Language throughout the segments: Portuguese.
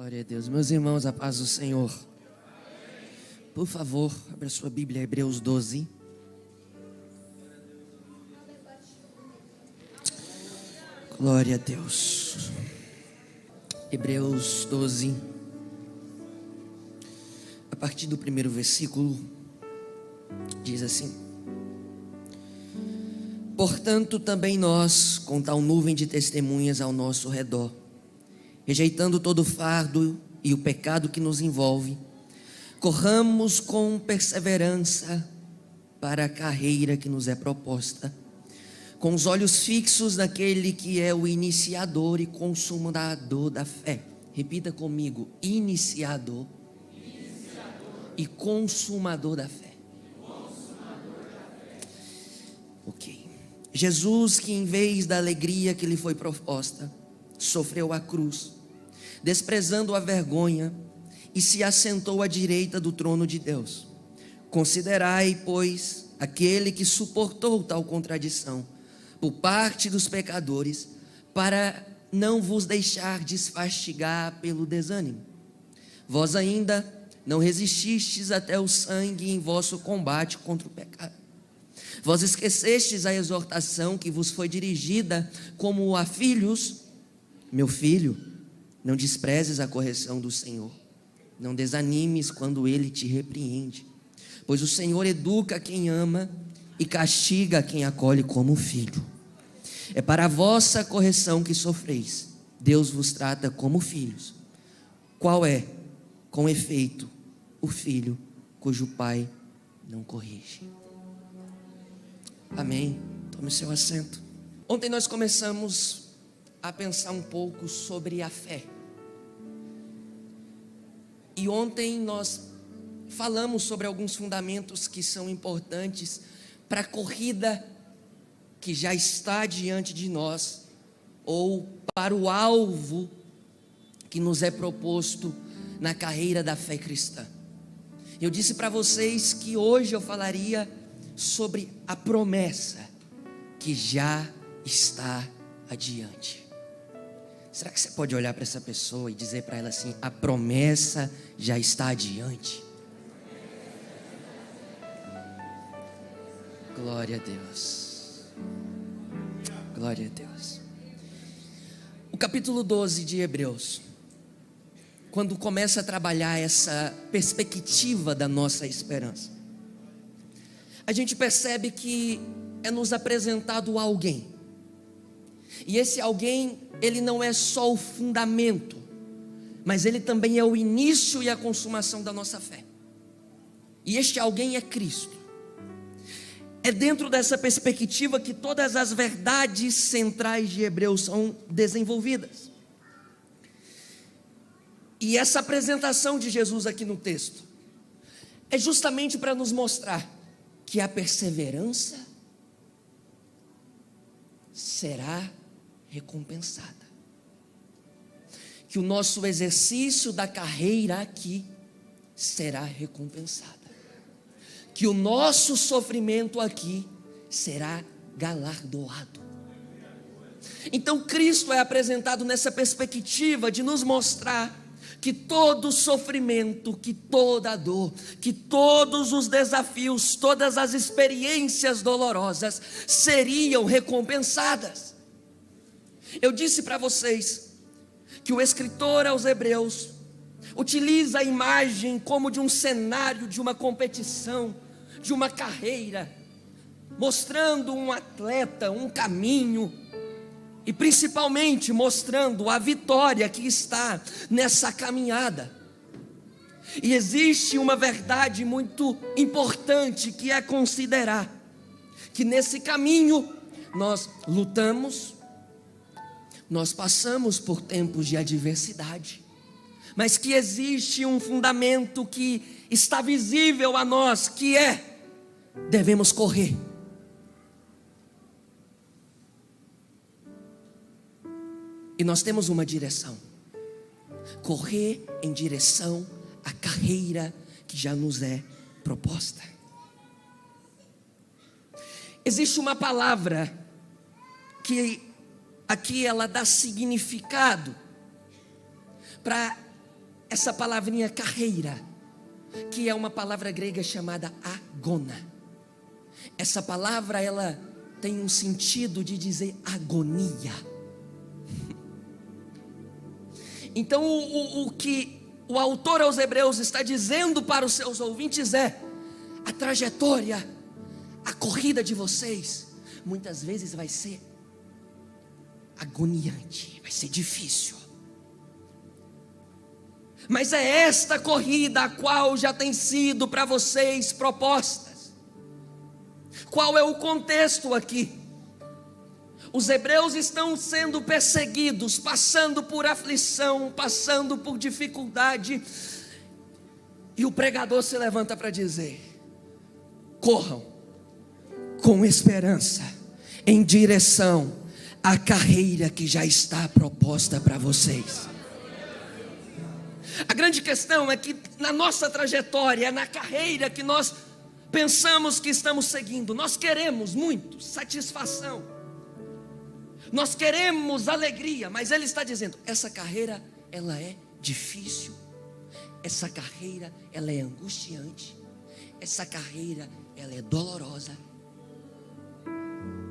Glória a Deus. Meus irmãos, a paz do Senhor. Por favor, abra sua Bíblia, Hebreus 12. Glória a Deus. Hebreus 12. A partir do primeiro versículo, diz assim: Portanto, também nós, com tal nuvem de testemunhas ao nosso redor, rejeitando todo o fardo e o pecado que nos envolve, corramos com perseverança para a carreira que nos é proposta, com os olhos fixos naquele que é o iniciador e consumador da fé. Repita comigo: iniciador e consumador da fé. Ok. Jesus, que em vez da alegria que lhe foi proposta, sofreu a cruz, desprezando a vergonha, e se assentou à direita do trono de Deus. Considerai, pois, aquele que suportou tal contradição por parte dos pecadores, para não vos deixar desfastigar pelo desânimo. Vós ainda não resististes até o sangue em vosso combate contra o pecado. Vós esquecestes a exortação que vos foi dirigida como a filhos. Meu filho, não desprezes a correção do Senhor, não desanimes quando Ele te repreende, pois o Senhor educa quem ama e castiga quem acolhe como filho. É para a vossa correção que sofreis, Deus vos trata como filhos. Qual é, com efeito, o filho cujo pai não corrige? Amém. Tome seu assento. Ontem nós começamos a pensar um pouco sobre a fé. E ontem nós falamos sobre alguns fundamentos que são importantes para a corrida que já está diante de nós, ou para o alvo que nos é proposto na carreira da fé cristã. Eu disse para vocês que hoje eu falaria sobre a promessa que já está adiante. Será que você pode olhar para essa pessoa e dizer para ela assim: a promessa já está adiante? Glória a Deus. Glória a Deus. O capítulo 12 de Hebreus, quando começa a trabalhar essa perspectiva da nossa esperança, a gente percebe que é nos apresentado alguém. E esse alguém, ele não é só o fundamento, mas ele também é o início e a consumação da nossa fé. E este alguém é Cristo. É dentro dessa perspectiva que todas as verdades centrais de Hebreus são desenvolvidas. E essa apresentação de Jesus aqui no texto é justamente para nos mostrar que a perseverança será recompensada, que o nosso exercício da carreira aqui será recompensada, que o nosso sofrimento aqui será galardoado. Então Cristo é apresentado nessa perspectiva de nos mostrar que todo sofrimento, que toda dor, que todos os desafios, todas as experiências dolorosas seriam recompensadas. Eu disse para vocês que o escritor aos Hebreus utiliza a imagem como de um cenário de uma competição, de uma carreira, mostrando um atleta, um caminho, e principalmente mostrando a vitória que está nessa caminhada. E existe uma verdade muito importante que é considerar: que nesse caminho nós lutamos, nós passamos por tempos de adversidade, mas que existe um fundamento que está visível a nós, que é: devemos correr. E nós temos uma direção: correr em direção à carreira que já nos é proposta. Existe uma palavra que aqui ela dá significado para essa palavrinha carreira, que é uma palavra grega chamada agona. Essa palavra, ela tem um sentido de dizer agonia. Então o que o autor aos Hebreus está dizendo para os seus ouvintes é: a trajetória, a corrida de vocês, muitas vezes vai ser agoniante, vai ser difícil. Mas é esta corrida a qual já tem sido para vocês propostas. Qual é o contexto aqui? Os hebreus estão sendo perseguidos, passando por aflição, passando por dificuldade. E o pregador se levanta para dizer: corram com esperança em direção à carreira que já está proposta para vocês. A grande questão é que na nossa trajetória, na carreira que nós pensamos que estamos seguindo, nós queremos muito satisfação, nós queremos alegria, mas ele está dizendo: essa carreira, ela é difícil, essa carreira, ela é angustiante, essa carreira, ela é dolorosa,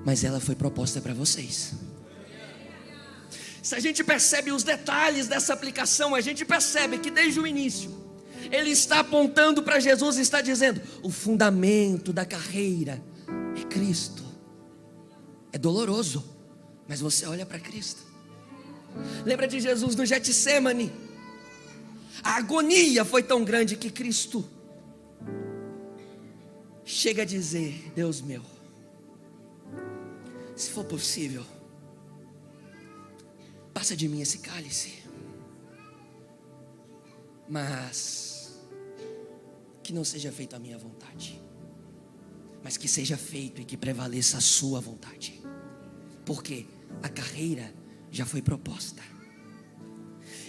mas ela foi proposta para vocês. Se a gente percebe os detalhes dessa aplicação, a gente percebe que desde o início ele está apontando para Jesus e está dizendo: o fundamento da carreira é Cristo. É doloroso, mas você olha para Cristo. Lembra de Jesus no Getsemane? A agonia foi tão grande que Cristo chega a dizer: Deus meu, se for possível, passa de mim esse cálice, mas que não seja feito a minha vontade, mas que seja feito e que prevaleça a sua vontade, porque a carreira já foi proposta.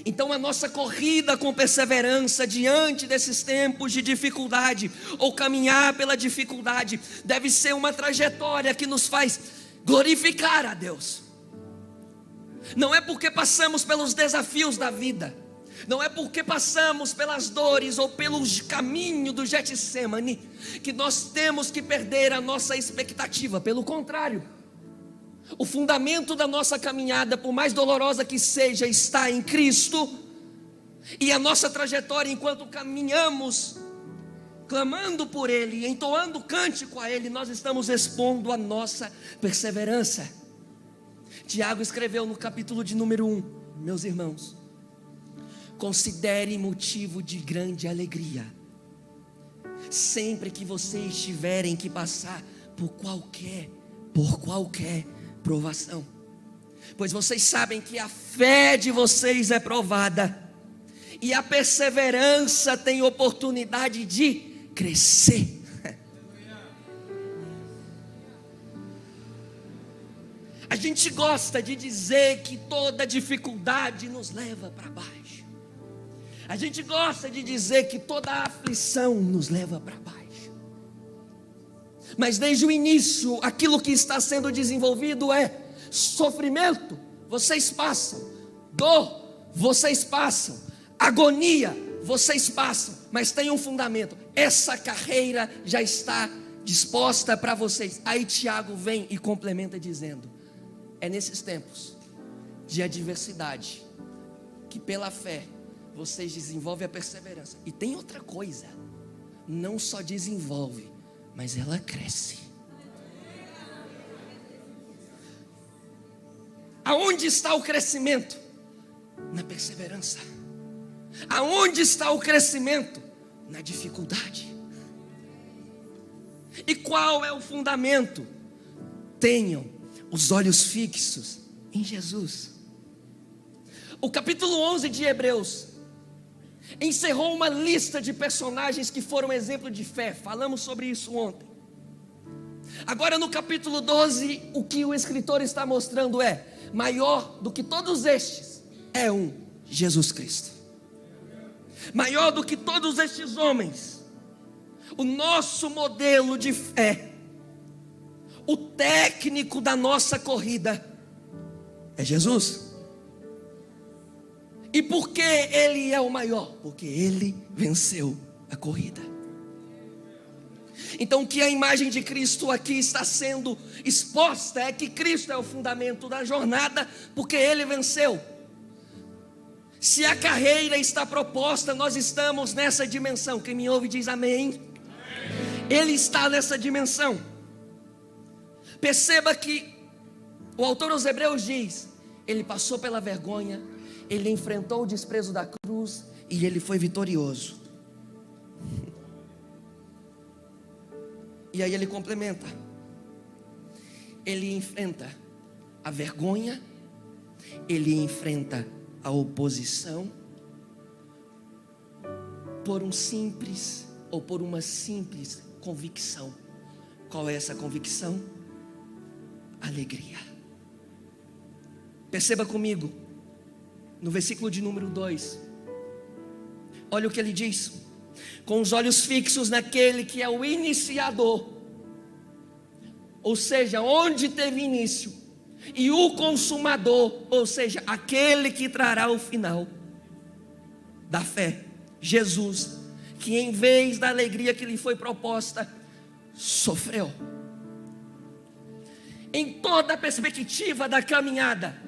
Então a nossa corrida com perseverança diante desses tempos de dificuldade, ou caminhar pela dificuldade, deve ser uma trajetória que nos faz glorificar a Deus. Não é porque passamos pelos desafios da vida, não é porque passamos pelas dores ou pelo caminho do Getsemane que nós temos que perder a nossa expectativa. Pelo contrário, o fundamento da nossa caminhada, por mais dolorosa que seja, está em Cristo. E a nossa trajetória, enquanto caminhamos clamando por Ele, entoando cântico a Ele, nós estamos expondo a nossa perseverança. Tiago escreveu no capítulo de número 1: meus irmãos, considere motivo de grande alegria sempre que vocês tiverem que passar por qualquer provação, pois vocês sabem que a fé de vocês é provada, e a perseverança tem oportunidade de crescer. A gente gosta de dizer que toda dificuldade nos leva para baixo. A gente gosta de dizer que toda aflição nos leva para baixo. Mas desde o início, aquilo que está sendo desenvolvido é sofrimento, vocês passam. Dor, vocês passam. Agonia, vocês passam. Mas tem um fundamento: essa carreira já está disposta para vocês. Aí Tiago vem e complementa dizendo: é nesses tempos de adversidade que pela fé vocês desenvolvem a perseverança. E tem outra coisa: não só desenvolve, mas ela cresce. Aonde está o crescimento? Na perseverança. Aonde está o crescimento? Na dificuldade. E qual é o fundamento? Tenham os olhos fixos em Jesus. O capítulo 11 de Hebreus encerrou uma lista de personagens que foram exemplo de fé. Falamos sobre isso ontem. Agora no capítulo 12, o que o escritor está mostrando é: maior do que todos estes é Jesus Cristo. Maior do que todos estes homens, o nosso modelo de fé, o técnico da nossa corrida é Jesus. E por que ele é o maior? Porque ele venceu a corrida. Então o que a imagem de Cristo aqui está sendo exposta é que Cristo é o fundamento da jornada, porque ele venceu. Se a carreira está proposta, nós estamos nessa dimensão. Quem me ouve diz amém. Ele está nessa dimensão. Perceba que o autor aos Hebreus diz: ele passou pela vergonha, ele enfrentou o desprezo da cruz e ele foi vitorioso. E aí ele complementa: ele enfrenta a vergonha, ele enfrenta a oposição por um simples ou por uma simples convicção. Qual é essa convicção? Alegria. Perceba comigo, no versículo de número 2, olha o que ele diz: com os olhos fixos naquele que é o iniciador, ou seja, onde teve início, e o consumador, ou seja, aquele que trará o final da fé, Jesus, que em vez da alegria que lhe foi proposta, sofreu. Em toda a perspectiva da caminhada,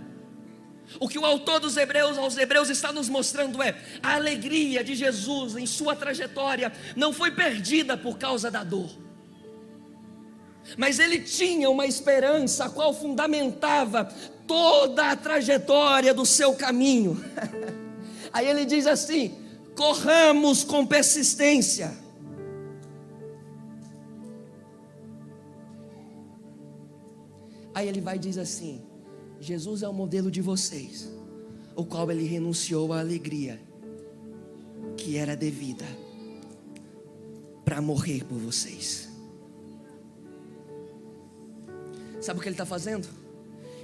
o que o autor dos Hebreus aos Hebreus está nos mostrando é: a alegria de Jesus em sua trajetória não foi perdida por causa da dor, mas ele tinha uma esperança a qual fundamentava toda a trajetória do seu caminho. Aí ele diz assim: corramos com persistência. Aí ele vai e diz assim: Jesus é o modelo de vocês, o qual ele renunciou à alegria que era devida para morrer por vocês. Sabe o que ele está fazendo?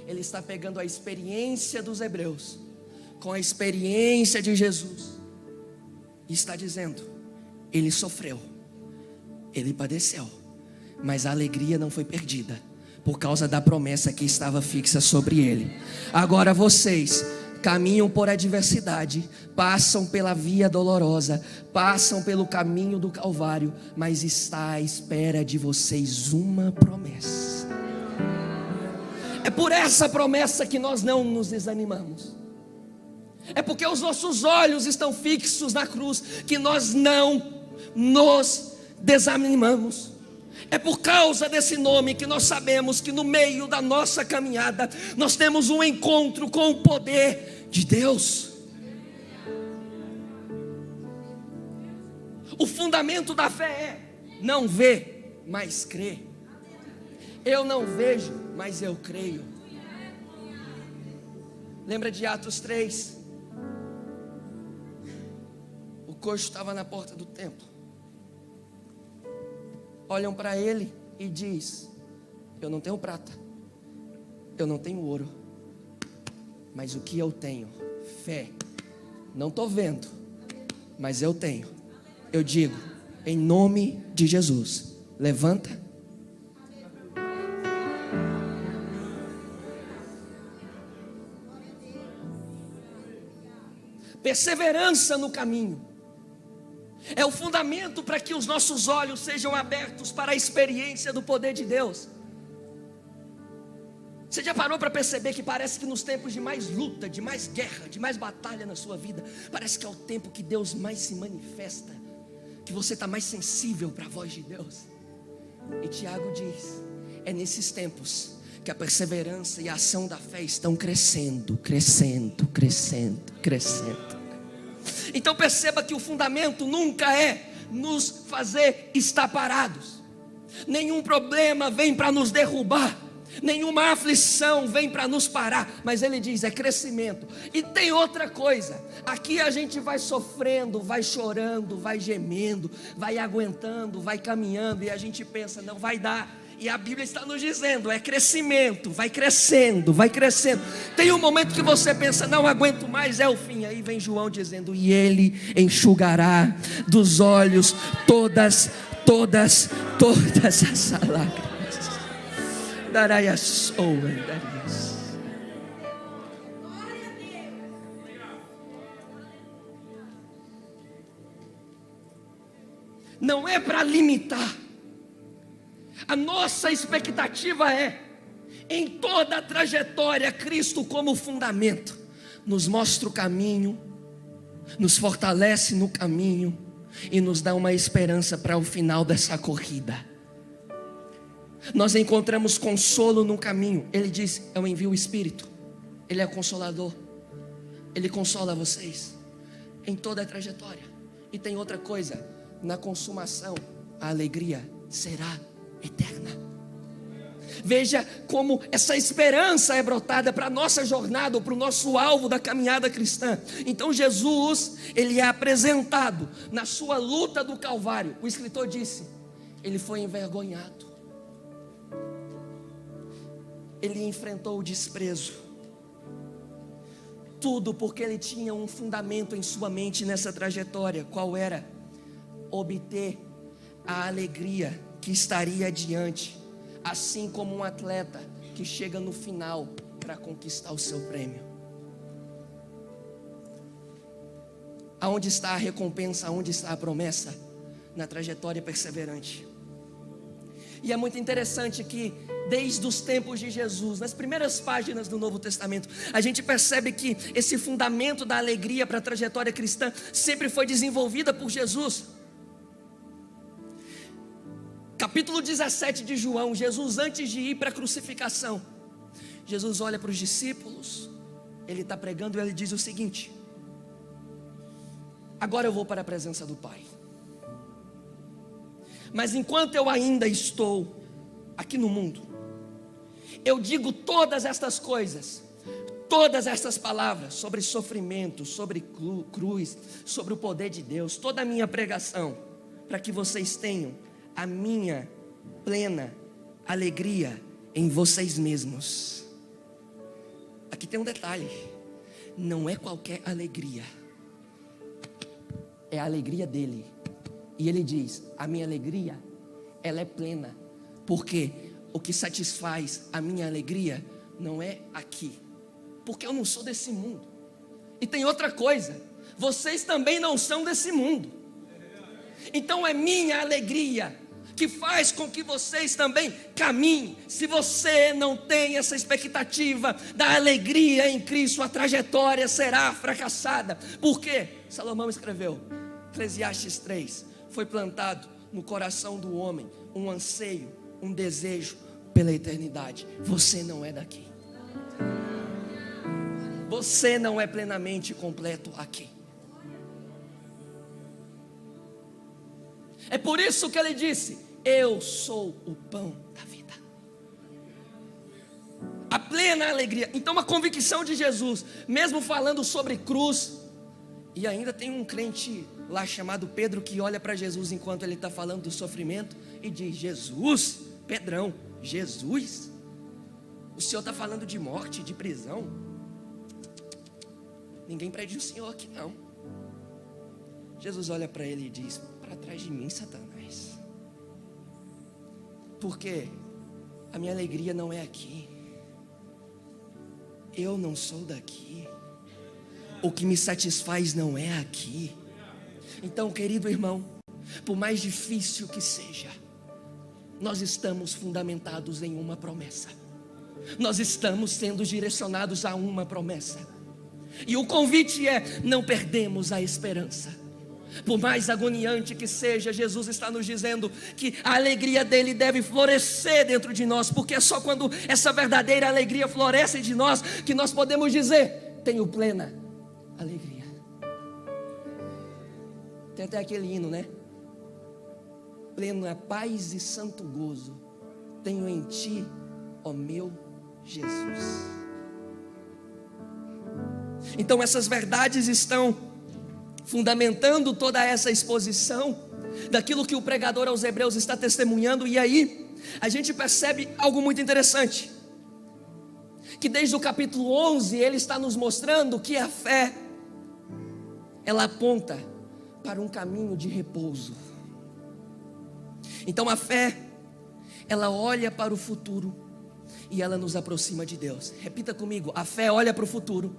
Ele está pegando a experiência dos hebreus com a experiência de Jesus e está dizendo: ele sofreu, ele padeceu, mas a alegria não foi perdida por causa da promessa que estava fixa sobre ele. Agora vocês caminham por adversidade, passam pela via dolorosa, passam pelo caminho do Calvário, mas está à espera de vocês uma promessa. É por essa promessa que nós não nos desanimamos. É porque os nossos olhos estão fixos na cruz que nós não nos desanimamos. É por causa desse nome que nós sabemos que no meio da nossa caminhada nós temos um encontro com o poder de Deus. O fundamento da fé é: não vê, mas crê. Eu não vejo, mas eu creio. Lembra de Atos 3? O coxo estava na porta do templo. Olham para ele e diz: eu não tenho prata, eu não tenho ouro, mas o que eu tenho? Fé. Não estou vendo, mas eu tenho. Eu digo, em nome de Jesus, levanta. Perseverança no caminho é o fundamento para que os nossos olhos sejam abertos para a experiência do poder de Deus. Você já parou para perceber que parece que nos tempos de mais luta, de mais guerra, de mais batalha na sua vida, parece que é o tempo que Deus mais se manifesta, que você está mais sensível para a voz de Deus? E Tiago diz: é nesses tempos que a perseverança e a ação da fé estão crescendo, crescendo, crescendo, crescendo. Então perceba que o fundamento nunca é nos fazer estar parados. Nenhum problema vem para nos derrubar, nenhuma aflição vem para nos parar, mas ele diz: é crescimento. E tem outra coisa: aqui a gente vai sofrendo, vai chorando, vai gemendo, vai aguentando, vai caminhando, e a gente pensa, não vai dar. E a Bíblia está nos dizendo: é crescimento, vai crescendo, vai crescendo. Tem um momento que você pensa, não aguento mais, é o fim. Aí vem João dizendo: e ele enxugará dos olhos todas as lágrimas. Darai a soa, não é para limitar. A nossa expectativa é, em toda a trajetória, Cristo como fundamento, nos mostra o caminho, nos fortalece no caminho e nos dá uma esperança para o final dessa corrida. Nós encontramos consolo no caminho. Ele diz: eu envio o Espírito. Ele é o Consolador. Ele consola vocês em toda a trajetória. E tem outra coisa: na consumação, a alegria será eterna. Veja como essa esperança é brotada para a nossa jornada, ou para o nosso alvo da caminhada cristã. Então Jesus, ele é apresentado na sua luta do Calvário. O escritor disse: ele foi envergonhado, ele enfrentou o desprezo, tudo porque ele tinha um fundamento em sua mente nessa trajetória. Qual era? Obter a alegria que estaria adiante, assim como um atleta que chega no final para conquistar o seu prêmio. Aonde está a recompensa? Aonde está a promessa? Na trajetória perseverante. E é muito interessante que desde os tempos de Jesus, nas primeiras páginas do Novo Testamento, a gente percebe que esse fundamento da alegria para a trajetória cristã sempre foi desenvolvida por Jesus. Capítulo 17 de João, Jesus antes de ir para a crucificação, Jesus olha para os discípulos, ele está pregando e ele diz o seguinte: agora eu vou para a presença do Pai, mas enquanto eu ainda estou aqui no mundo, eu digo todas estas coisas, todas estas palavras sobre sofrimento, sobre cruz, sobre o poder de Deus, toda a minha pregação, para que vocês tenham a minha plena alegria em vocês mesmos. Aqui tem um detalhe: não é qualquer alegria, é a alegria dele. E ele diz: a minha alegria, ela é plena, porque o que satisfaz a minha alegria não é aqui, porque eu não sou desse mundo. E tem outra coisa: vocês também não são desse mundo. Então é minha alegria que faz com que vocês também caminhem. Se você não tem essa expectativa da alegria em Cristo, a trajetória será fracassada. Por quê? Salomão escreveu, Eclesiastes 3, foi plantado no coração do homem um anseio, um desejo pela eternidade. Você não é daqui. Você não é plenamente completo aqui. É por isso que ele disse: eu sou o pão da vida. A plena alegria. Então a convicção de Jesus, mesmo falando sobre cruz, e ainda tem um crente lá chamado Pedro que olha para Jesus enquanto ele está falando do sofrimento e diz: Jesus, Pedrão, Jesus, o Senhor está falando de morte, de prisão? Ninguém prende o Senhor aqui não. Jesus olha para ele e diz: para trás de mim, Satanás, porque a minha alegria não é aqui, eu não sou daqui, o que me satisfaz não é aqui. Então, querido irmão, por mais difícil que seja, nós estamos fundamentados em uma promessa, nós estamos sendo direcionados a uma promessa, e o convite é: não perdemos a esperança. Por mais agoniante que seja, Jesus está nos dizendo que a alegria dele deve florescer dentro de nós, porque é só quando essa verdadeira alegria floresce de nós que nós podemos dizer: tenho plena alegria. Tem até aquele hino, né? Plena paz e santo gozo tenho em ti, ó meu Jesus. Então essas verdades estão fundamentando toda essa exposição daquilo que o pregador aos Hebreus está testemunhando. E aí a gente percebe algo muito interessante, que desde o capítulo 11 ele está nos mostrando que a fé, ela aponta para um caminho de repouso. Então a fé, ela olha para o futuro e ela nos aproxima de Deus. Repita comigo: a fé olha para o futuro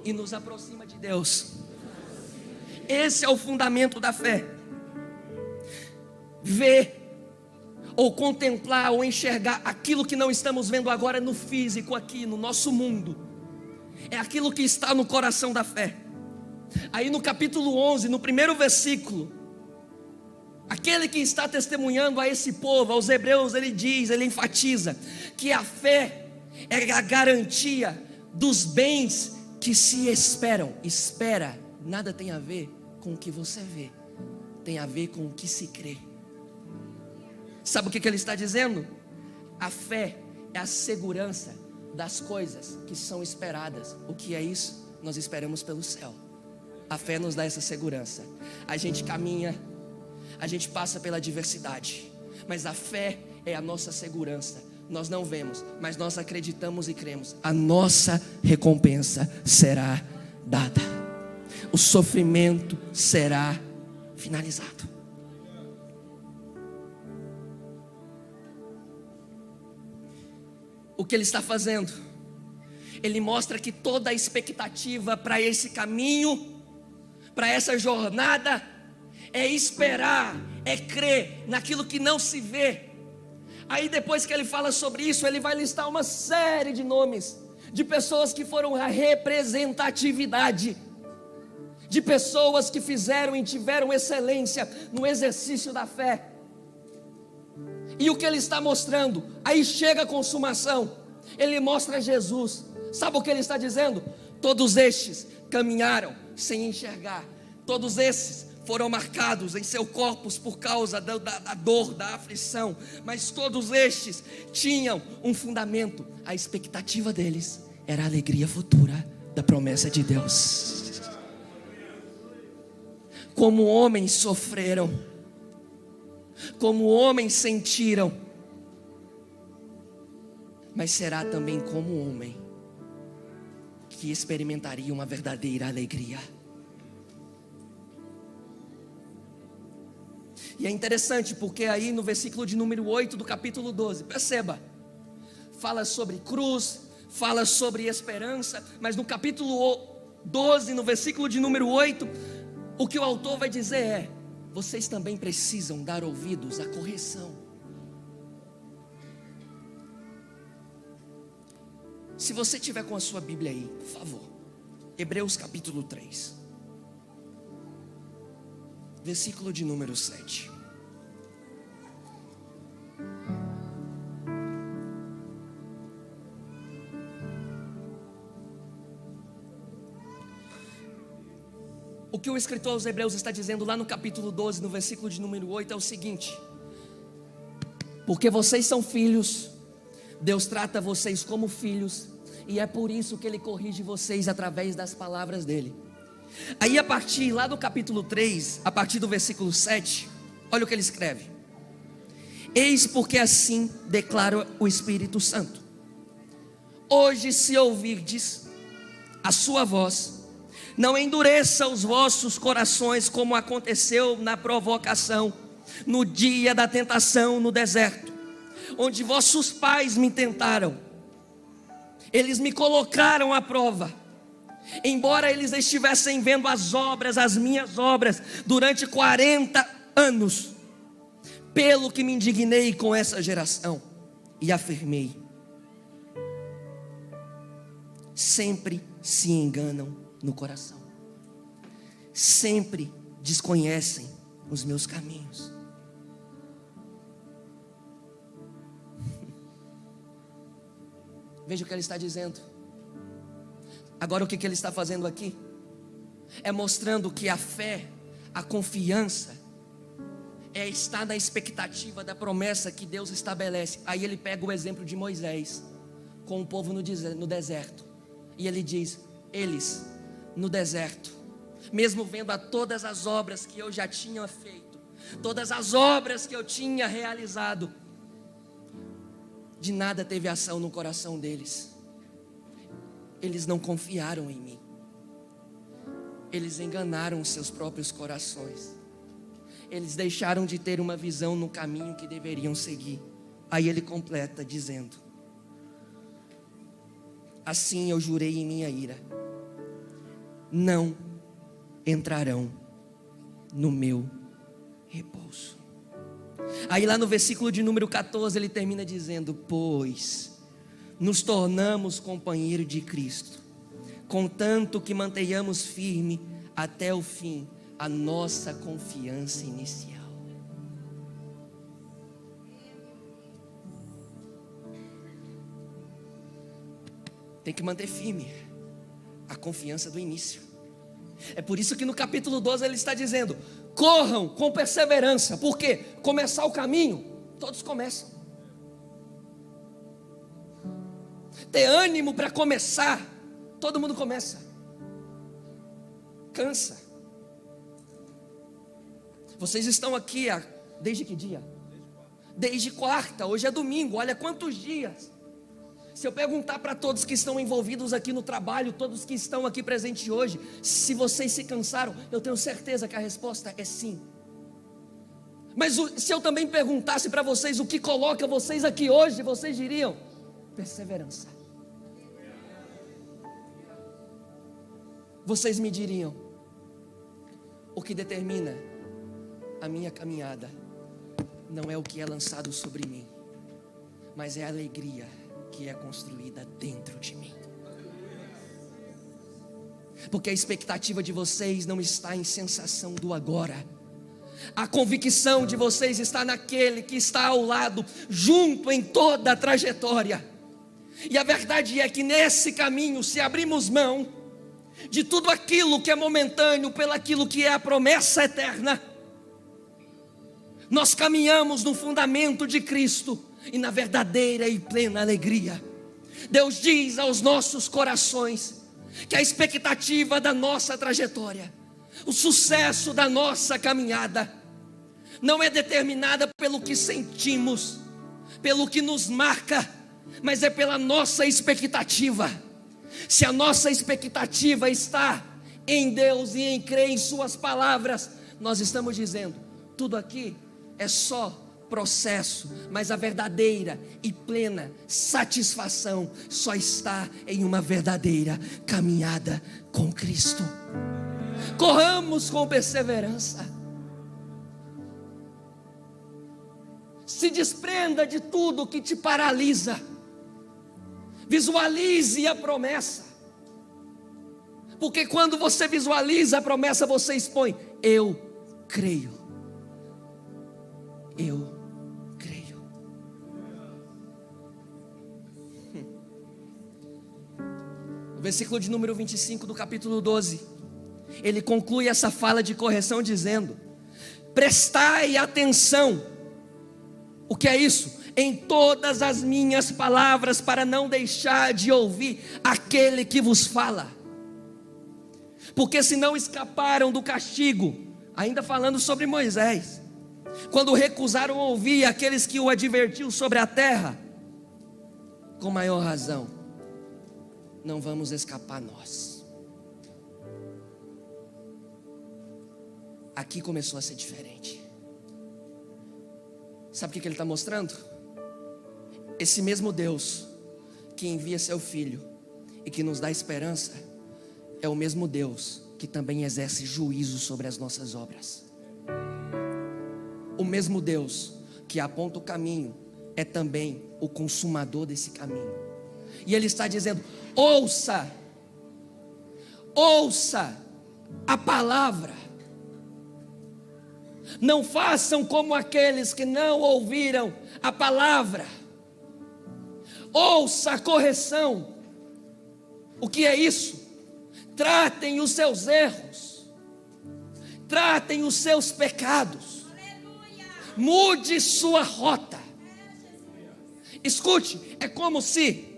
e nos aproxima de Deus. Esse é o fundamento da fé. ver, ou contemplar, ou enxergar aquilo que não estamos vendo agora no físico, aqui no nosso mundo. É aquilo que está no coração da fé. Aí no capítulo 11, no primeiro versículo, aquele que está testemunhando a esse povo, aos hebreus, ele diz, ele enfatiza que a fé é a garantia dos bens que se esperam. Espera, nada tem a ver com o que você vê, tem a ver com o que se crê. Sabe o que ele está dizendo? A fé é a segurança das coisas que são esperadas. O que é isso? Nós esperamos pelo céu. A fé nos dá essa segurança. A gente caminha, a gente passa pela adversidade, mas a fé é a nossa segurança. Nós não vemos, mas nós acreditamos e cremos. A nossa recompensa será dada. O sofrimento será finalizado. O que ele está fazendo? Ele mostra que toda a expectativa para esse caminho, para essa jornada, é esperar, é crer naquilo que não se vê. Aí depois que ele fala sobre isso, ele vai listar uma série de nomes, de pessoas que foram a representatividade, de pessoas que fizeram e tiveram excelência no exercício da fé. E o que ele está mostrando? Aí chega a consumação, ele mostra Jesus. Sabe o que ele está dizendo? Todos estes caminharam sem enxergar, todos esses foram marcados em seu corpos por causa da dor, da aflição, mas todos estes tinham um fundamento. A expectativa deles era a alegria futura da promessa de Deus. Como homens sofreram, como homens sentiram, mas será também como homem que experimentaria uma verdadeira alegria. E é interessante porque aí no versículo de número 8 do capítulo 12, perceba, fala sobre cruz, fala sobre esperança, mas no capítulo 12, no versículo de número 8, o que o autor vai dizer é: vocês também precisam dar ouvidos à correção. Se você tiver com a sua Bíblia aí, por favor, Hebreus capítulo 3, versículo de número 7. O que o escritor aos Hebreus está dizendo lá no capítulo 12, no versículo de número 8 é o seguinte: porque vocês são filhos, Deus trata vocês como filhos, e é por isso que Ele corrige vocês através das palavras dEle. Aí a partir lá do capítulo 3, a partir do versículo 7, olha o que ele escreve: eis porque assim declara o Espírito Santo: hoje se ouvirdes a sua voz, não endureça os vossos corações, como aconteceu na provocação, no dia da tentação no deserto, onde vossos pais me tentaram, eles me colocaram à prova, embora eles estivessem vendo as obras, as minhas obras, durante 40 anos, pelo que me indignei com essa geração, e afirmei: sempre se enganam no coração, sempre desconhecem os meus caminhos. Veja o que ele está dizendo. Agora o que ele está fazendo aqui? É mostrando que a fé, a confiança, é estar na expectativa da promessa que Deus estabelece. Aí ele pega o exemplo de Moisés com o povo no deserto, e ele diz: eles no deserto, mesmo vendo a todas as obras que eu já tinha feito, todas as obras que eu tinha realizado, de nada teve ação no coração deles. Eles não confiaram em mim, eles enganaram os seus próprios corações, eles deixaram de ter uma visão no caminho que deveriam seguir. Aí ele completa dizendo: assim eu jurei em minha ira, não entrarão no meu repouso. Aí lá no versículo de número 14 ele termina dizendo: pois nos tornamos companheiros de Cristo, contanto que mantenhamos firme até o fim a nossa confiança inicial. Tem que manter firme a confiança do início. É por isso que no capítulo 12 ele está dizendo: corram com perseverança. Por quê? Começar o caminho, todos começam. Ter ânimo para começar, todo mundo começa. Cansa. Vocês estão aqui desde que dia? Desde quarta, hoje é domingo, olha quantos dias. Se eu perguntar para todos que estão envolvidos aqui no trabalho, todos que estão aqui presentes hoje, se vocês se cansaram, eu tenho certeza que a resposta é sim. Mas se eu também perguntasse para vocês o que coloca vocês aqui hoje, vocês diriam: perseverança. Vocês me diriam: o que determina a minha caminhada não é o que é lançado sobre mim, mas é a alegria que é construída dentro de mim. Porque a expectativa de vocês não está em sensação do agora. A convicção de vocês está naquele que está ao lado, junto em toda a trajetória. E a verdade é que nesse caminho, se abrimos mão de tudo aquilo que é momentâneo, pelo aquilo que é a promessa eterna, nós caminhamos no fundamento de Cristo e na verdadeira e plena alegria. Deus diz aos nossos corações que a expectativa da nossa trajetória, o sucesso da nossa caminhada, não é determinada pelo que sentimos, pelo que nos marca, mas é pela nossa expectativa. Se a nossa expectativa está em Deus e em crer em suas palavras, nós estamos dizendo: tudo aqui é só processo, mas a verdadeira e plena satisfação só está em uma verdadeira caminhada com Cristo. Corramos com perseverança. Se desprenda de tudo que te paralisa. Visualize a promessa. Porque quando você visualiza a promessa, você expõe: eu creio. Eu creio. O versículo de número 25 do capítulo 12, ele conclui essa fala de correção dizendo: prestai atenção. O que é isso? Em todas as minhas palavras, para não deixar de ouvir aquele que vos fala. Porque se não escaparam do castigo, ainda falando sobre Moisés, quando recusaram ouvir aqueles que o advertiu sobre a terra, com maior razão, não vamos escapar nós. Aqui começou a ser diferente. Sabe o que ele está mostrando? Esse mesmo Deus que envia seu Filho e que nos dá esperança, é o mesmo Deus que também exerce juízo sobre as nossas obras. O mesmo Deus que aponta o caminho é também o consumador desse caminho. E Ele está dizendo: ouça a palavra. Não façam como aqueles que não ouviram a palavra. Ouça a correção. O que é isso? Tratem os seus erros, tratem os seus pecados. Mude sua rota. Escute, é como se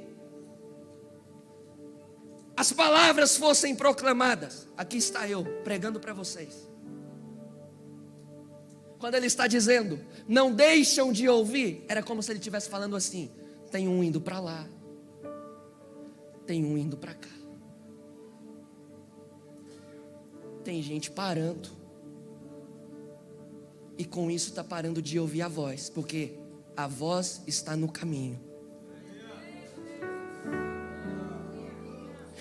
as palavras fossem proclamadas. Aqui está eu pregando para vocês. Quando ele está dizendo: não deixam de ouvir, era como se ele estivesse falando assim: tem um indo para lá, tem um indo para cá, tem gente parando, e com isso está parando de ouvir a voz, porque a voz está no caminho.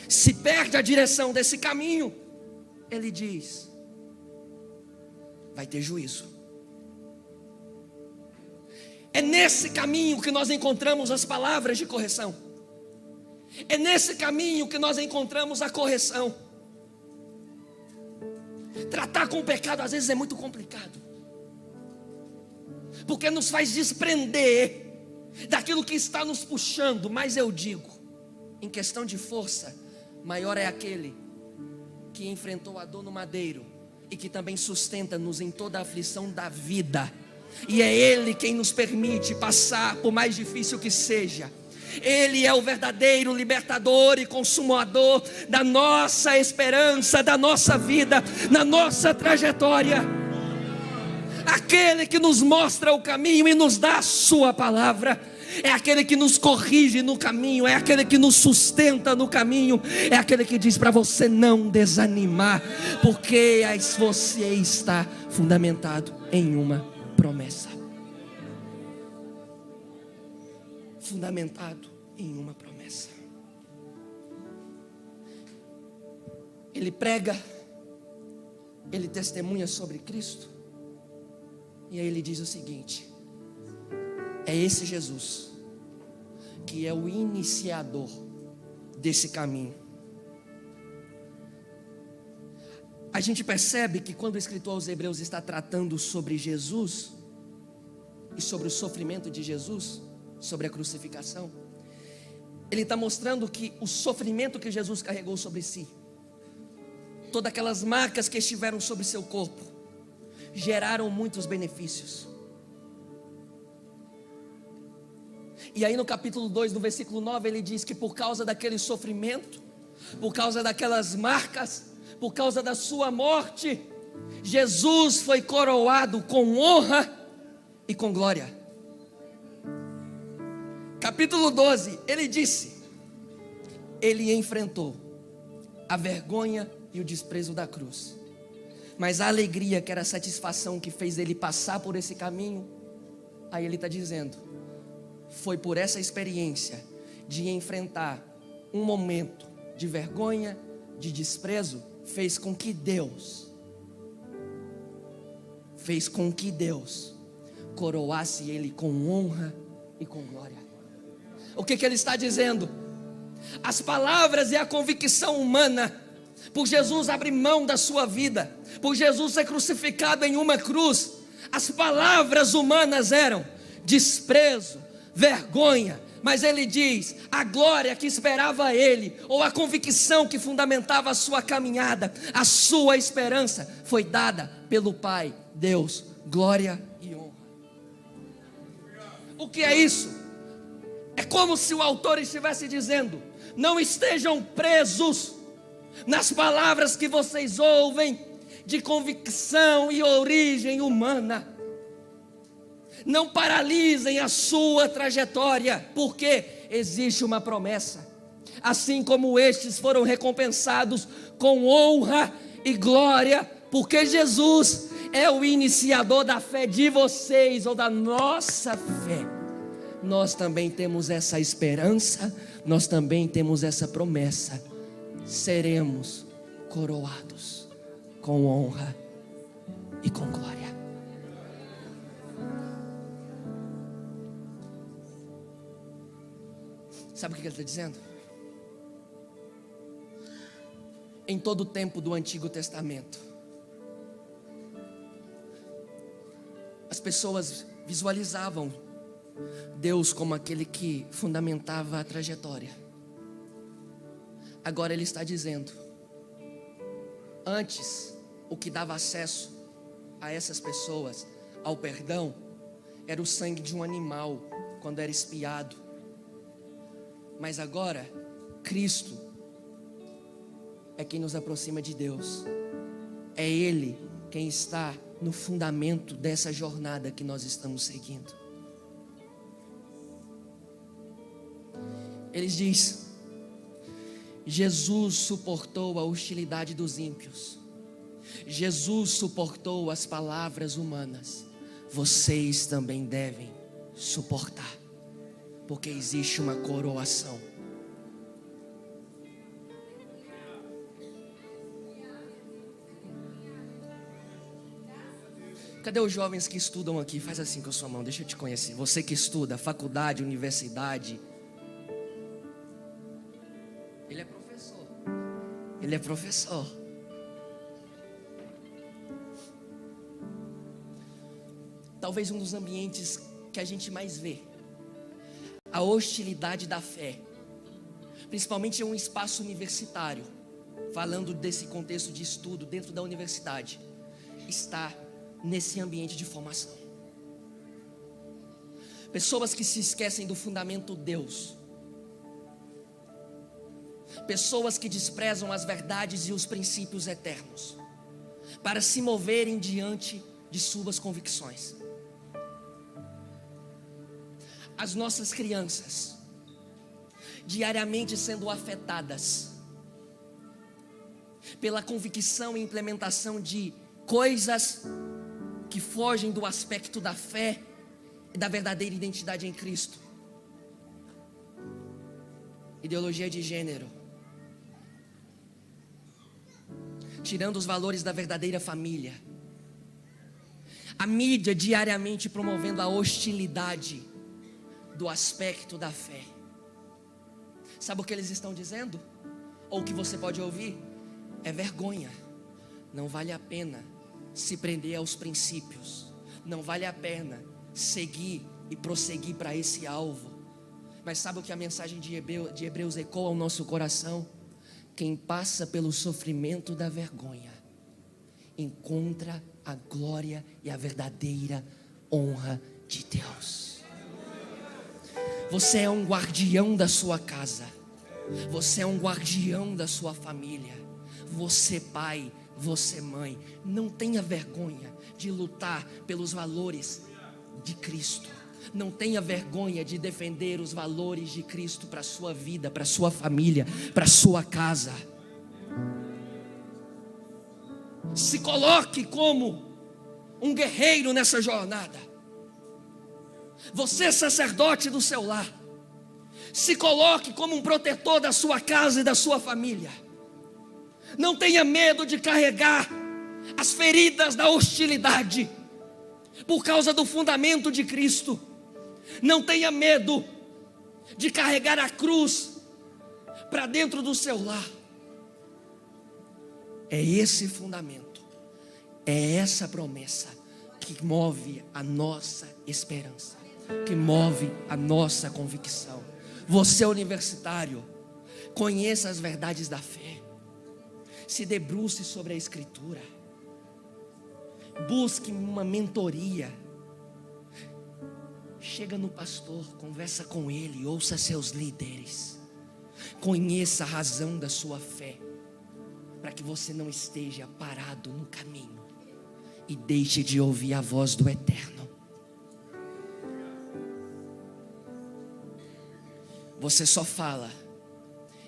Se perde a direção desse caminho, ele diz: vai ter juízo. É nesse caminho que nós encontramos as palavras de correção. É nesse caminho que nós encontramos a correção. Tratar com o pecado às vezes é muito complicado, porque nos faz desprender daquilo que está nos puxando. Mas eu digo, em questão de força, maior é aquele que enfrentou a dor no madeiro e que também sustenta-nos em toda a aflição da vida. E é Ele quem nos permite passar por mais difícil que seja. Ele é o verdadeiro libertador e consumador da nossa esperança, da nossa vida, na nossa trajetória. Aquele que nos mostra o caminho e nos dá a sua palavra. É aquele que nos corrige no caminho, é aquele que nos sustenta no caminho, é aquele que diz para você não desanimar, porque você está fundamentado em uma promessa. Fundamentado em uma promessa. Ele prega, ele testemunha sobre Cristo, e aí ele diz o seguinte: é esse Jesus que é o iniciador desse caminho. A gente percebe que quando o escritor aos Hebreus está tratando sobre Jesus e sobre o sofrimento de Jesus, sobre a crucificação, ele está mostrando que o sofrimento que Jesus carregou sobre si, todas aquelas marcas que estiveram sobre seu corpo, geraram muitos benefícios. E aí no capítulo 2, no versículo 9, ele diz que por causa daquele sofrimento, por causa daquelas marcas, por causa da sua morte, Jesus foi coroado com honra e com glória. Capítulo 12, ele disse: ele enfrentou a vergonha e o desprezo da cruz, mas a alegria, que era a satisfação que fez ele passar por esse caminho, aí ele está dizendo, foi por essa experiência de enfrentar um momento de vergonha, de desprezo, fez com que Deus coroasse ele com honra e com glória. O que ele está dizendo? As palavras e a convicção humana, por Jesus abrir mão da sua vida, por Jesus ser crucificado em uma cruz, as palavras humanas eram desprezo, vergonha, mas ele diz, a glória que esperava ele, ou a convicção que fundamentava a sua caminhada, a sua esperança, foi dada pelo Pai, Deus, glória e honra. O que é isso? É como se o autor estivesse dizendo, não estejam presos nas palavras que vocês ouvem, de convicção e origem humana. Não paralisem a sua trajetória, porque existe uma promessa. Assim como estes foram recompensados com honra e glória, porque Jesus é o iniciador da fé de vocês, ou da nossa fé. Nós também temos essa esperança, nós também temos essa promessa. Seremos coroados com honra e com glória. Sabe o que ele está dizendo? Em todo o tempo do Antigo Testamento, as pessoas visualizavam Deus como aquele que fundamentava a trajetória. Agora ele está dizendo, antes, o que dava acesso a essas pessoas ao perdão era o sangue de um animal quando era expiado. Mas agora, Cristo é quem nos aproxima de Deus. É Ele quem está no fundamento dessa jornada que nós estamos seguindo. Ele diz, Jesus suportou a hostilidade dos ímpios. Jesus suportou as palavras humanas. Vocês também devem suportar, porque existe uma coroação. Cadê os jovens que estudam aqui? Faz assim com a sua mão, deixa eu te conhecer. Você que estuda, faculdade, universidade. Ele é professor. Ele é professor. Talvez um dos ambientes que a gente mais vê a hostilidade da fé, principalmente em um espaço universitário, falando desse contexto de estudo dentro da universidade, está nesse ambiente de formação. Pessoas que se esquecem do fundamento Deus, pessoas que desprezam as verdades e os princípios eternos, para se moverem diante de suas convicções. As nossas crianças, diariamente sendo afetadas pela convicção e implementação de coisas que fogem do aspecto da fé e da verdadeira identidade em Cristo. Ideologia de gênero, tirando os valores da verdadeira família. A mídia diariamente promovendo a hostilidade do aspecto da fé. Sabe o que eles estão dizendo? Ou o que você pode ouvir? É vergonha. Não vale a pena se prender aos princípios. Não vale a pena seguir e prosseguir para esse alvo. Mas sabe o que a mensagem de Hebreus ecoa ao nosso coração? Quem passa pelo sofrimento da vergonha encontra a glória e a verdadeira honra de Deus. Você é um guardião da sua casa. Você é um guardião da sua família. Você pai, você mãe, não tenha vergonha de lutar pelos valores de Cristo. Não tenha vergonha de defender os valores de Cristo para a sua vida, para a sua família, para a sua casa. Se coloque como um guerreiro nessa jornada. Você, sacerdote do seu lar, se coloque como um protetor da sua casa e da sua família. Não tenha medo de carregar as feridas da hostilidade por causa do fundamento de Cristo. Não tenha medo de carregar a cruz para dentro do seu lar. É esse fundamento, é essa promessa que move a nossa esperança, que move a nossa convicção. Você é universitário, conheça as verdades da fé, se debruce sobre a Escritura, busque uma mentoria, chega no pastor, conversa com ele, ouça seus líderes, conheça a razão da sua fé, para que você não esteja parado no caminho e deixe de ouvir a voz do Eterno. Você só fala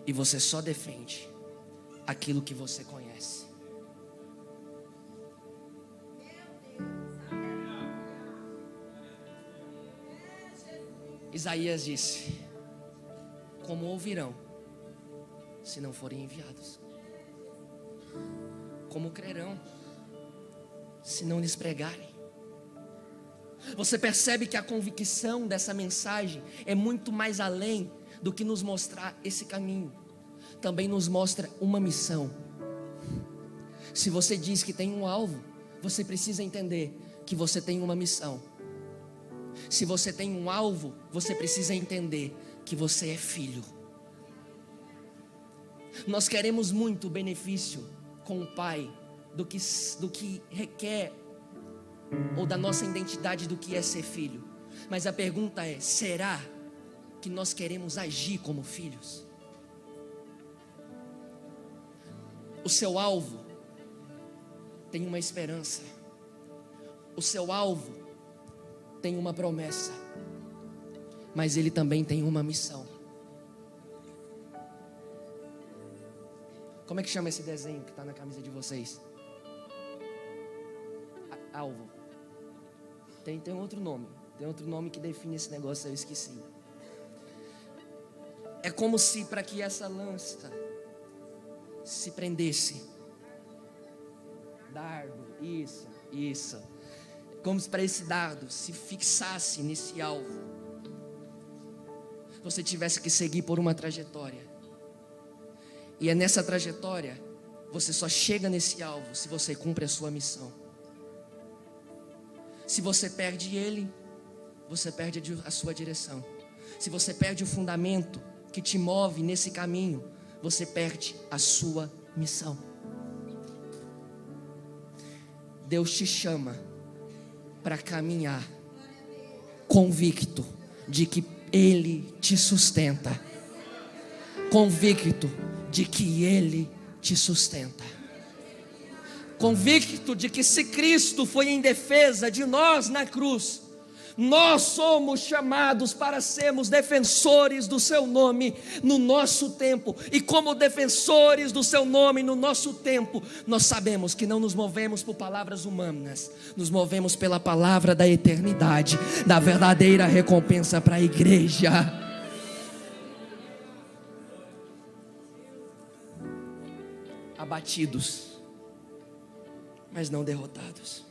e você só defende aquilo que você conhece. Isaías disse: como ouvirão se não forem enviados? Como crerão se não lhes pregarem? Você percebe que a convicção dessa mensagem é muito mais além do que nos mostrar esse caminho. Também nos mostra uma missão. Se você diz que tem um alvo, você precisa entender que você tem uma missão. Se você tem um alvo, você precisa entender que você é filho. Nós queremos muito benefício com o Pai do que requer, ou da nossa identidade do que é ser filho. Mas a pergunta é: será que nós queremos agir como filhos? O seu alvo tem uma esperança. O seu alvo tem uma promessa. Mas ele também tem uma missão. Como é que chama esse desenho que está na camisa de vocês? Alvo. Tem outro nome. Tem outro nome que define esse negócio, eu esqueci. É como se para que essa lança se prendesse. Dardo, isso. como se para esse dardo se fixasse nesse alvo, você tivesse que seguir por uma trajetória. E é nessa trajetória, você só chega nesse alvo se você cumpre a sua missão. Se você perde ele, você perde a sua direção. Se você perde o fundamento que te move nesse caminho, você perde a sua missão. Deus te chama para caminhar convicto de que Ele te sustenta, convicto de que Ele te sustenta, convicto de que se Cristo foi em defesa de nós na cruz, nós somos chamados para sermos defensores do seu nome no nosso tempo. E como defensores do seu nome no nosso tempo, nós sabemos que não nos movemos por palavras humanas, nos movemos pela palavra da eternidade, da verdadeira recompensa para a igreja. Abatidos, mas não derrotados.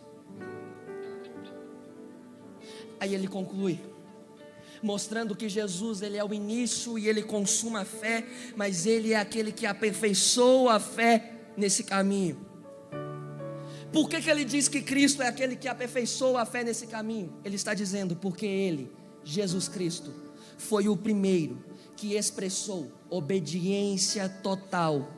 Aí ele conclui, mostrando que Jesus, ele é o início e ele consuma a fé, mas ele é aquele que aperfeiçoa a fé nesse caminho. Por que ele diz que Cristo é aquele que aperfeiçoa a fé nesse caminho? Ele está dizendo porque ele, Jesus Cristo, foi o primeiro que expressou obediência total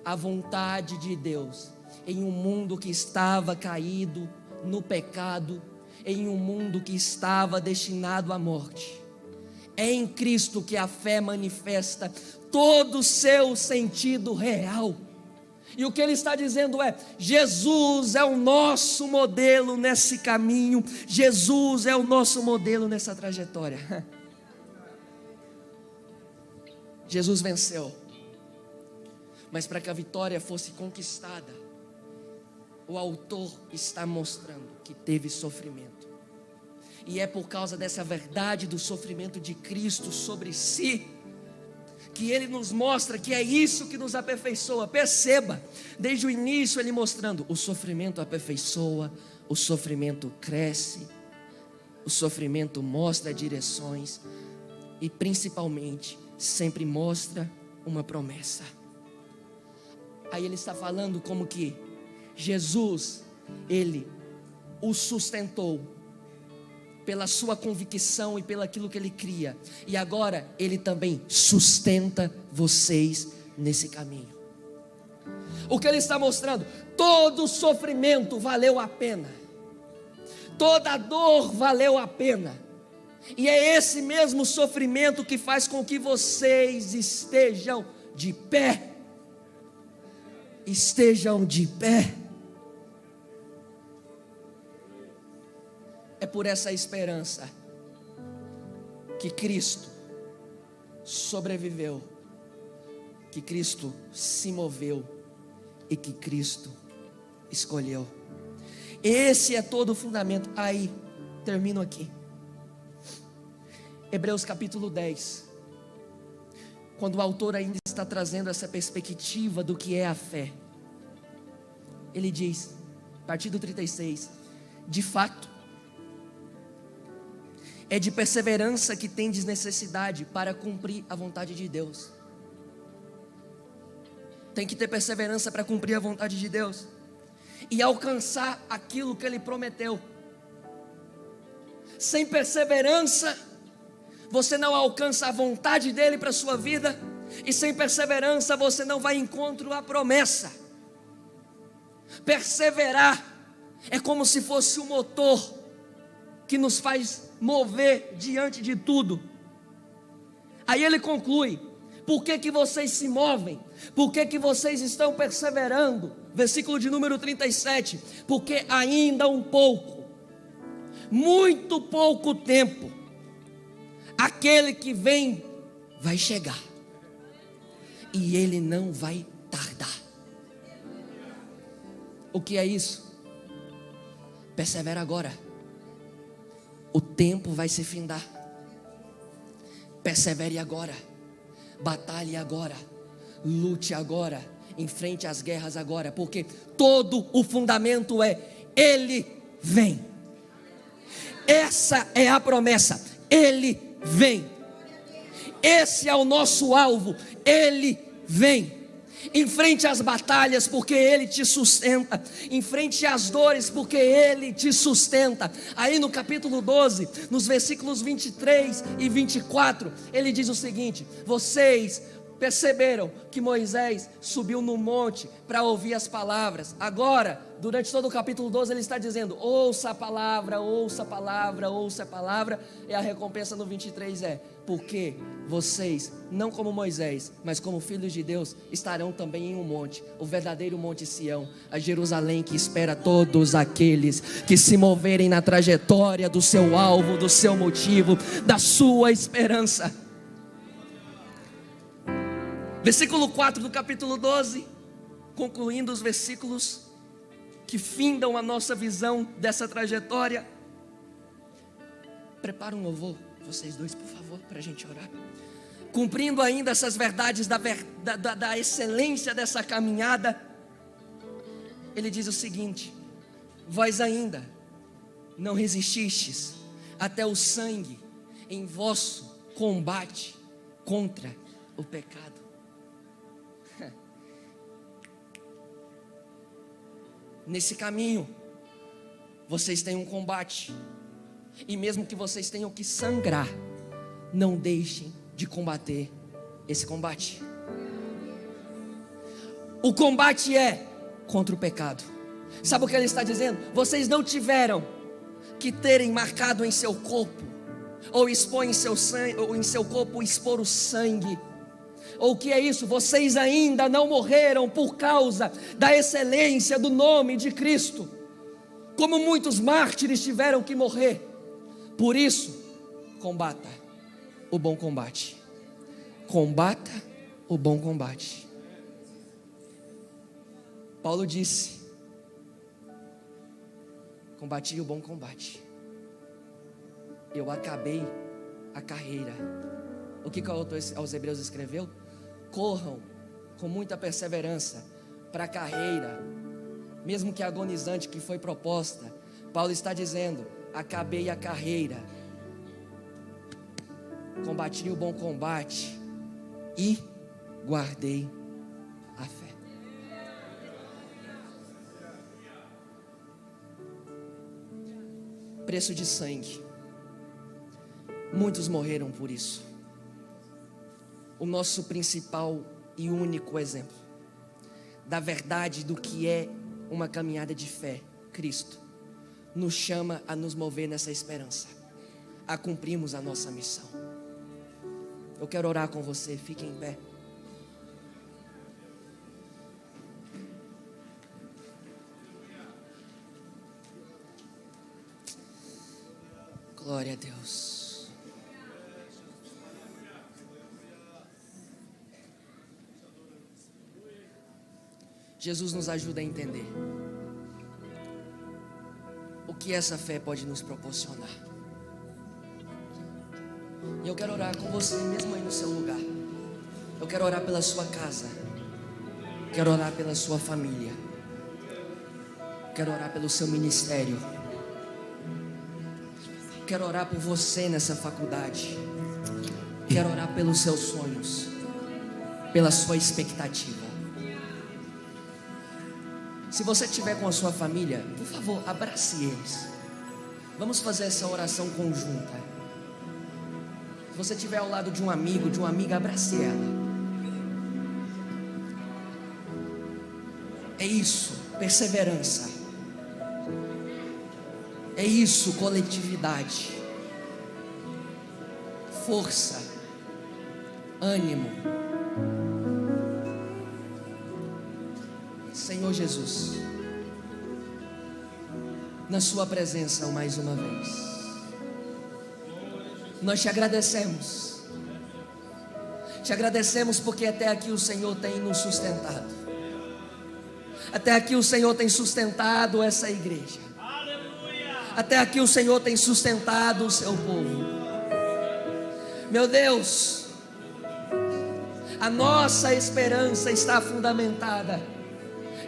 à vontade de Deus em um mundo que estava caído no pecado, em um mundo que estava destinado à morte. É em Cristo que a fé manifesta todo o seu sentido real. E o que ele está dizendo é: Jesus é o nosso modelo nesse caminho, Jesus é o nosso modelo nessa trajetória. Jesus venceu, mas para que a vitória fosse conquistada, o autor está mostrando que teve sofrimento. E é por causa dessa verdade do sofrimento de Cristo sobre si, que ele nos mostra que é isso que nos aperfeiçoa. Perceba, desde o início ele mostrando, o sofrimento aperfeiçoa, o sofrimento cresce, o sofrimento mostra direções, e principalmente, sempre mostra uma promessa. Aí ele está falando como que Jesus, ele o sustentou pela sua convicção e pelo aquilo que ele cria, e agora ele também sustenta vocês nesse caminho. O que ele está mostrando? Todo sofrimento valeu a pena, toda dor valeu a pena, e é esse mesmo sofrimento que faz com que vocês estejam de pé. Estejam de pé. É por essa esperança que Cristo sobreviveu, que Cristo se moveu e que Cristo escolheu. Esse é todo o fundamento. Aí, termino aqui. Hebreus capítulo 10. Quando o autor ainda está trazendo essa perspectiva do que é a fé, ele diz, a partir do 36, de fato, é de perseverança que tendes necessidade para cumprir a vontade de Deus. Tem que ter perseverança para cumprir a vontade de Deus e alcançar aquilo que Ele prometeu. Sem perseverança, você não alcança a vontade dEle para a sua vida, e sem perseverança você não vai encontro à promessa. Perseverar é como se fosse o motor que nos faz mover diante de tudo. Aí ele conclui: por que vocês se movem? Por que vocês estão perseverando? Versículo de número 37, porque ainda um pouco, muito pouco tempo, aquele que vem vai chegar, e ele não vai tardar. O que é isso? Persevera agora, o tempo vai se findar. Persevere agora, batalhe agora, lute agora, enfrente as guerras agora, porque todo o fundamento é: Ele vem. Essa é a promessa. Ele vem. Esse é o nosso alvo. Ele vem. Enfrente as batalhas, porque Ele te sustenta. Enfrente as dores, porque Ele te sustenta. Aí no capítulo 12, nos versículos 23 e 24, Ele diz o seguinte: vocês perceberam que Moisés subiu no monte para ouvir as palavras. Agora, durante todo o capítulo 12, ele está dizendo: ouça a palavra, ouça a palavra, ouça a palavra. E a recompensa no 23 é: porque vocês, não como Moisés, mas como filhos de Deus, estarão também em um monte, o verdadeiro monte Sião, a Jerusalém que espera todos aqueles que se moverem na trajetória do seu alvo, do seu motivo, da sua esperança. Versículo 4 do capítulo 12, concluindo os versículos que findam a nossa visão dessa trajetória. Prepara um louvor, vocês dois, por favor, para a gente orar. Cumprindo ainda essas verdades da excelência dessa caminhada, ele diz o seguinte: vós ainda não resististes até o sangue em vosso combate contra o pecado. Nesse caminho, vocês têm um combate, e mesmo que vocês tenham que sangrar, não deixem de combater esse combate. O combate é contra o pecado. Sabe o que ele está dizendo? Vocês não tiveram que terem marcado em seu corpo, ou expor em seu sangue, ou em seu corpo expor o sangue. Ou o que é isso? Vocês ainda não morreram por causa da excelência do nome de Cristo, como muitos mártires tiveram que morrer. Por isso, combata o bom combate. Combata o bom combate. Paulo disse: combati o bom combate, eu acabei a carreira. O que o autor aos Hebreus escreveu? Corram com muita perseverança para a carreira, mesmo que agonizante, que foi proposta. Paulo está dizendo: acabei a carreira, combati o bom combate e guardei a fé. Preço de sangue. Muitos morreram por isso. O nosso principal e único exemplo da verdade do que é uma caminhada de fé, Cristo, nos chama a nos mover nessa esperança, a cumprirmos a nossa missão. Eu quero orar com você, fique em pé. Glória a Deus. Jesus nos ajuda a entender o que essa fé pode nos proporcionar. E eu quero orar com você, mesmo aí no seu lugar. Eu quero orar pela sua casa. Quero orar pela sua família. Quero orar pelo seu ministério. Quero orar por você nessa faculdade. Quero orar pelos seus sonhos, pela sua expectativa. Se você estiver com a sua família, por favor, abrace eles. Vamos fazer essa oração conjunta. Se você estiver ao lado de um amigo, de uma amiga, abrace ela. É isso, perseverança. É isso, coletividade. Força, ânimo. Senhor Jesus, na sua presença mais uma vez, nós te agradecemos. Te agradecemos porque até aqui o Senhor tem nos sustentado. Até aqui o Senhor tem sustentado essa igreja. Até aqui o Senhor tem sustentado o seu povo. Meu Deus, a nossa esperança está fundamentada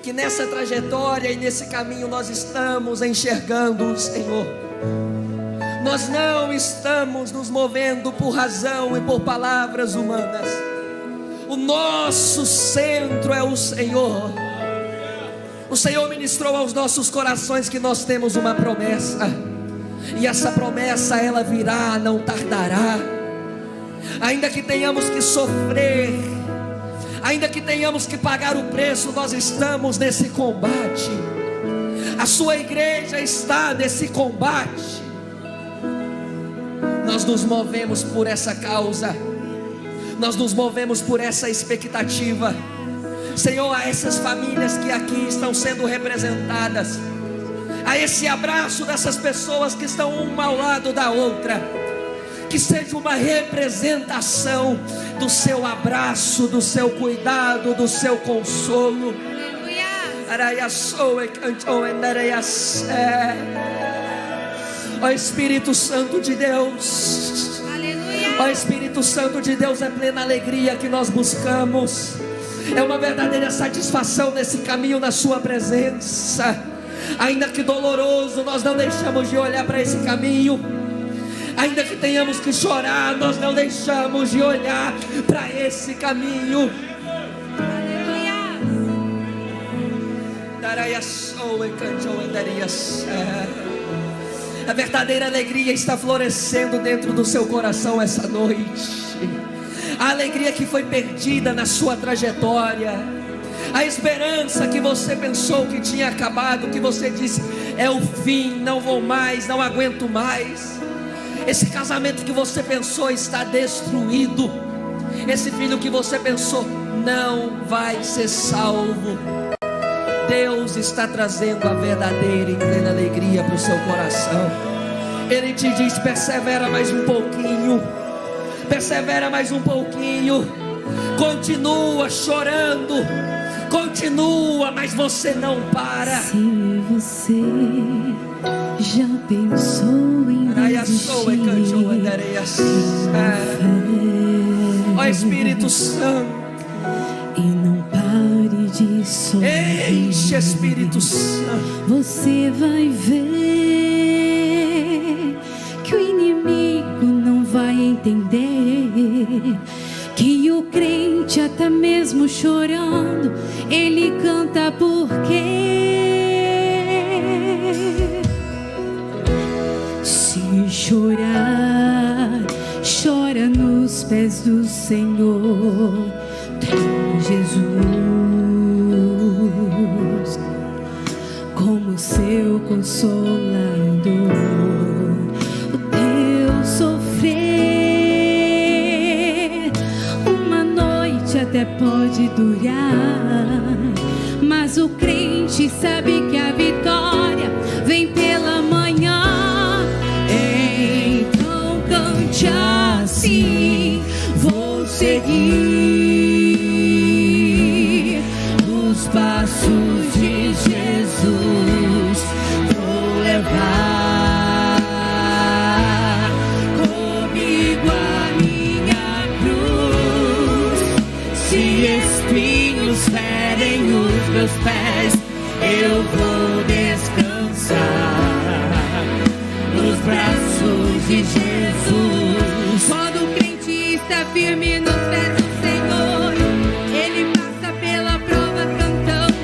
que nessa trajetória e nesse caminho nós estamos enxergando o Senhor. Nós não estamos nos movendo por razão e por palavras humanas. O nosso centro é o Senhor. O Senhor ministrou aos nossos corações que nós temos uma promessa, e essa promessa ela virá, não tardará. Ainda que tenhamos que sofrer, ainda que tenhamos que pagar o preço, nós estamos nesse combate. A sua igreja está nesse combate. Nós nos movemos por essa causa, nós nos movemos por essa expectativa. Senhor, a essas famílias que aqui estão sendo representadas, a esse abraço dessas pessoas que estão uma ao lado da outra, que seja uma representação do seu abraço, do seu cuidado, do seu consolo. Ó Espírito Santo de Deus, ó Espírito Santo de Deus, é plena alegria que nós buscamos, é uma verdadeira satisfação nesse caminho na sua presença. Ainda que doloroso, nós não deixamos de olhar para esse caminho. Ainda que tenhamos que chorar, nós não deixamos de olhar para esse caminho. A verdadeira alegria está florescendo dentro do seu coração essa noite. A alegria que foi perdida na sua trajetória, a esperança que você pensou que tinha acabado, que você disse, é o fim, não vou mais, não aguento mais. Esse casamento que você pensou está destruído. Esse filho que você pensou não vai ser salvo. Deus está trazendo a verdadeira e plena alegria para o seu coração. Ele te diz, persevera mais um pouquinho, persevera mais um pouquinho, continua chorando, continua, mas você não para. Se você já pensou em desistir, ó Espírito Santo, e não pare de sorrir. Enche, Espírito Santo. Você vai ver que o inimigo não vai entender, que o crente até mesmo chorando, ele canta porque se chorar, chora nos pés do Senhor. Tem Jesus como seu consolador. O teu sofrer uma noite até pode durar, mas o crente sabe que a vitória vem pela manhã. Então cante assim: vou seguir os passos de Jesus, vou levar comigo a minha cruz. Se espinhos ferem os meus pés, eu vou descansar nos braços de Jesus. Quando o crente está firme nos pés do Senhor, ele passa pela prova cantando.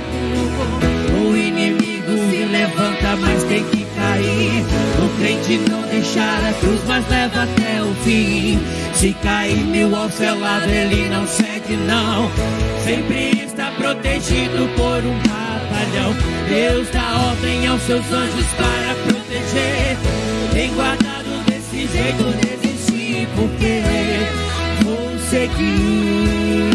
O inimigo se levanta, mas tem que cair. O crente não deixar a cruz, mas leva até o fim. Se cair 1000 ao seu lado, ele não cede não. Sempre está protegido por um batalhão. Deus dá ordem aos seus anjos para proteger. Tem guardado desse jeito, desistir porque vou seguir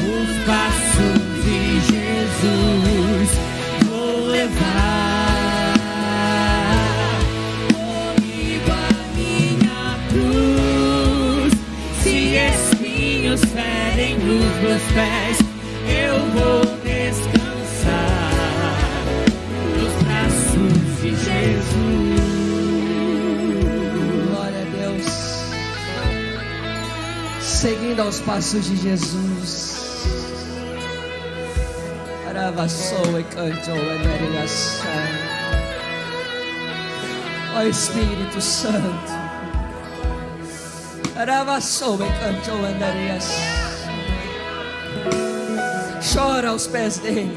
os passos de Jesus, vou levar comigo a minha cruz. Se espinhos ferem nos meus pés, eu vou descansar nos braços de Jesus. Glória a Deus. Seguindo aos passos de Jesus. Ó Espírito Santo. Chora aos pés dele.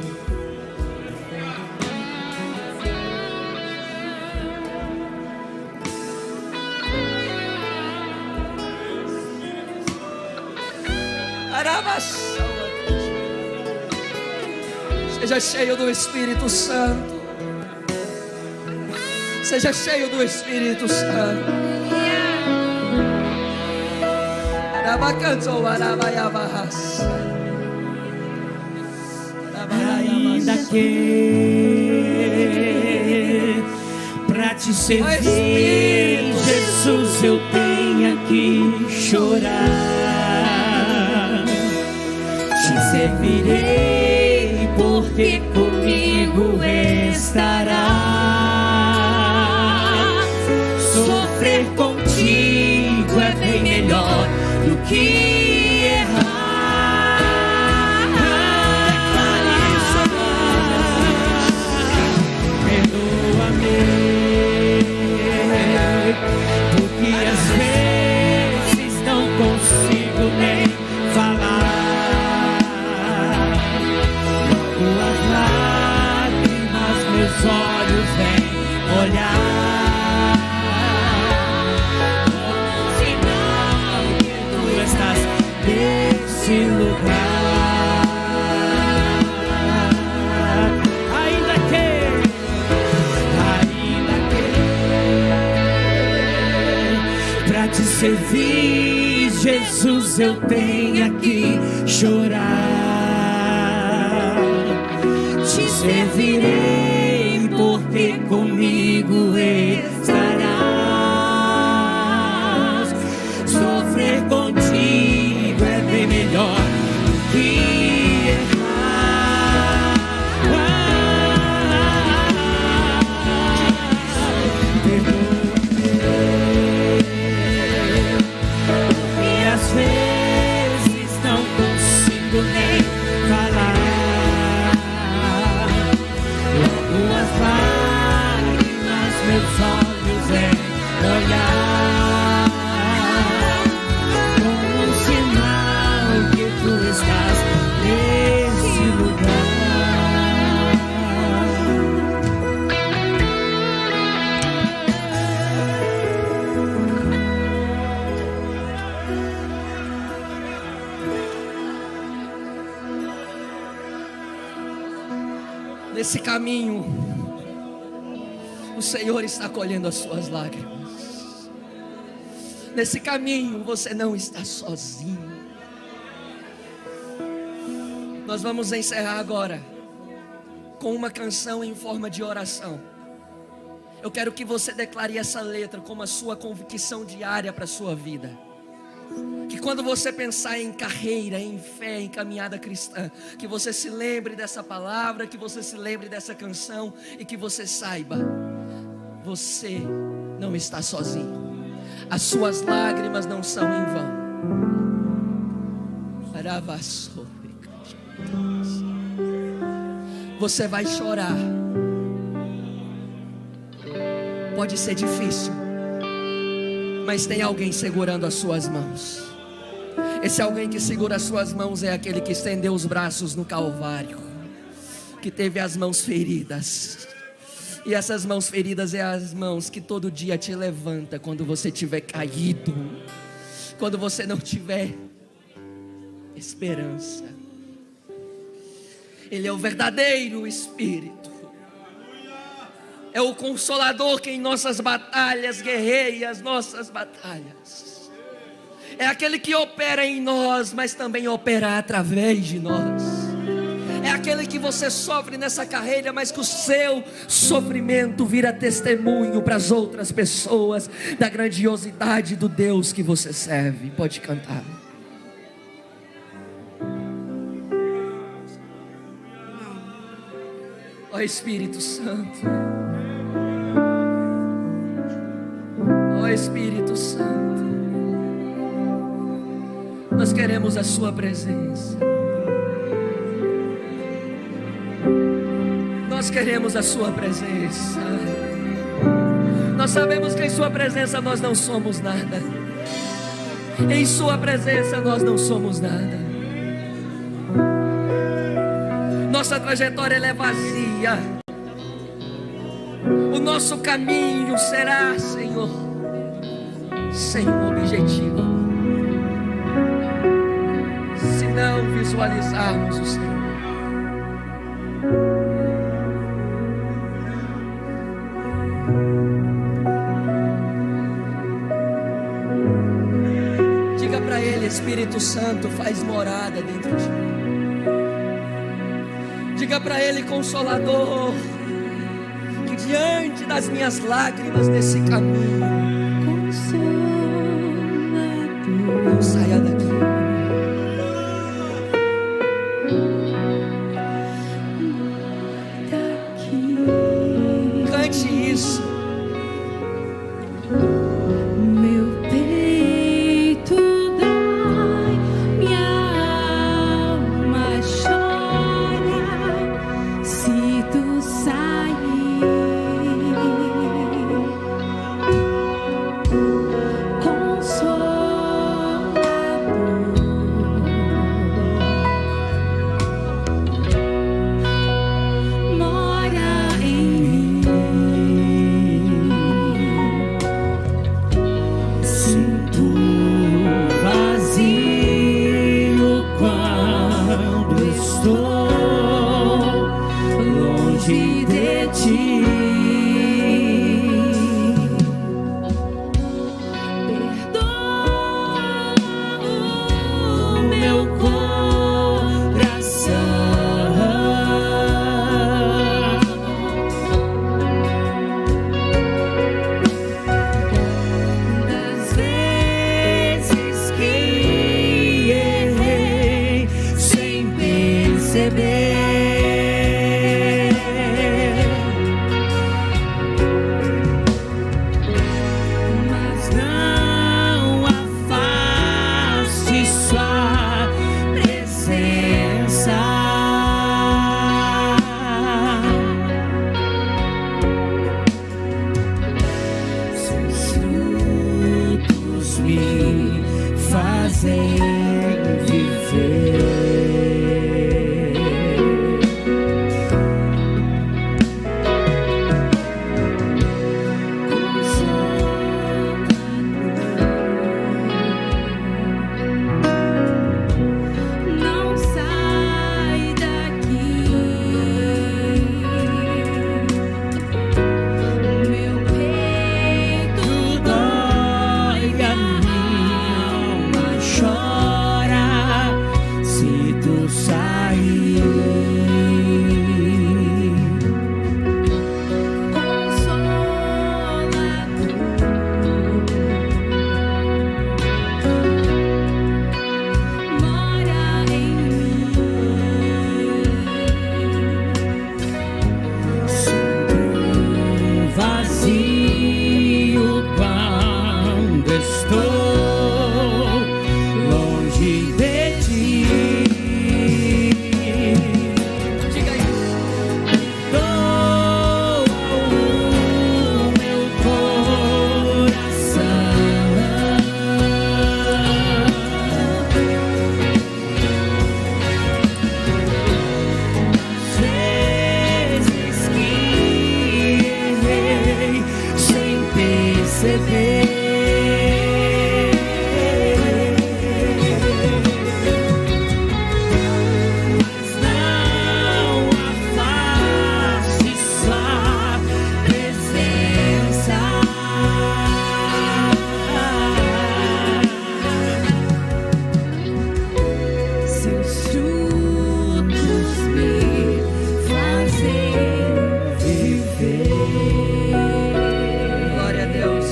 Seja cheio do Espírito Santo. Seja cheio do Espírito Santo. Ainda que pra te servir, Jesus, eu tenha que chorar. Te servirei, porque comigo estarás. Sofrer contigo é bem melhor do que errar. Perdoa-me, porque às vezes não consigo nem falar. Tuas lágrimas meus olhos vêm olhar. Sinal que tu estás nesse lugar. Ainda que pra te servir, Jesus, eu tenha que chorar. Te servirei, porque comigo estarás. Sofrer contigo é bem melhor do que errar. Perdoa-me, e às vezes não consigo nem falar. Tuas lágrimas meus olhos vêm olhar, como um sinal que tu estás nesse lugar. Nesse caminho, o Senhor está colhendo as suas lágrimas. Nesse caminho, você não está sozinho. Nós vamos encerrar agora com uma canção em forma de oração. Eu quero que você declare essa letra como a sua convicção diária para a sua vida. Que quando você pensar em carreira, em fé, em caminhada cristã, que você se lembre dessa palavra, que você se lembre dessa canção e que você saiba, você não está sozinho. As suas lágrimas não são em vão. Você vai chorar. Pode ser difícil, mas tem alguém segurando as suas mãos. Esse alguém que segura as suas mãos é aquele que estendeu os braços no Calvário, que teve as mãos feridas. E essas mãos feridas é as mãos que todo dia te levanta quando você tiver caído, quando você não tiver esperança. Ele é o verdadeiro Espírito, é o Consolador que em nossas batalhas guerreia as nossas batalhas. É aquele que opera em nós, mas também opera através de nós. É aquele que você sofre nessa carreira, mas que o seu sofrimento vira testemunho para as outras pessoas da grandiosidade do Deus que você serve. Pode cantar. Ó Espírito Santo, ó Espírito Santo, nós queremos a sua presença. Nós queremos a sua presença. Nós sabemos que em Sua presença nós não somos nada. Em Sua presença nós não somos nada. Nossa trajetória ela é vazia. O nosso caminho será, Senhor, sem um objetivo, se não visualizarmos o Senhor. Diga para Ele: Espírito Santo, faz morada dentro de mim. Diga para Ele: Consolador, que diante das minhas lágrimas nesse caminho, não saia daqui. Cante isso. Meu peito dói, minha alma chora, se tu sair. Consolador, mora em mim. Sinto vazio quando estou longe de ti. Perdoa o Meu coração das vezes que errei sem perceber, mas não afaste sua presença. Seus frutos me fazem viver. não sai daqui. Meu peito Dói, a minha alma chora se tu sair. Consolador, mora em mim. Sinto vazio quando estou longe de ti. Diga isso. Dou o meu coração. Às vezes que errei sem perceber, mas não afaste sua presença. Seus frutos me fazem Viver. Glória a Deus.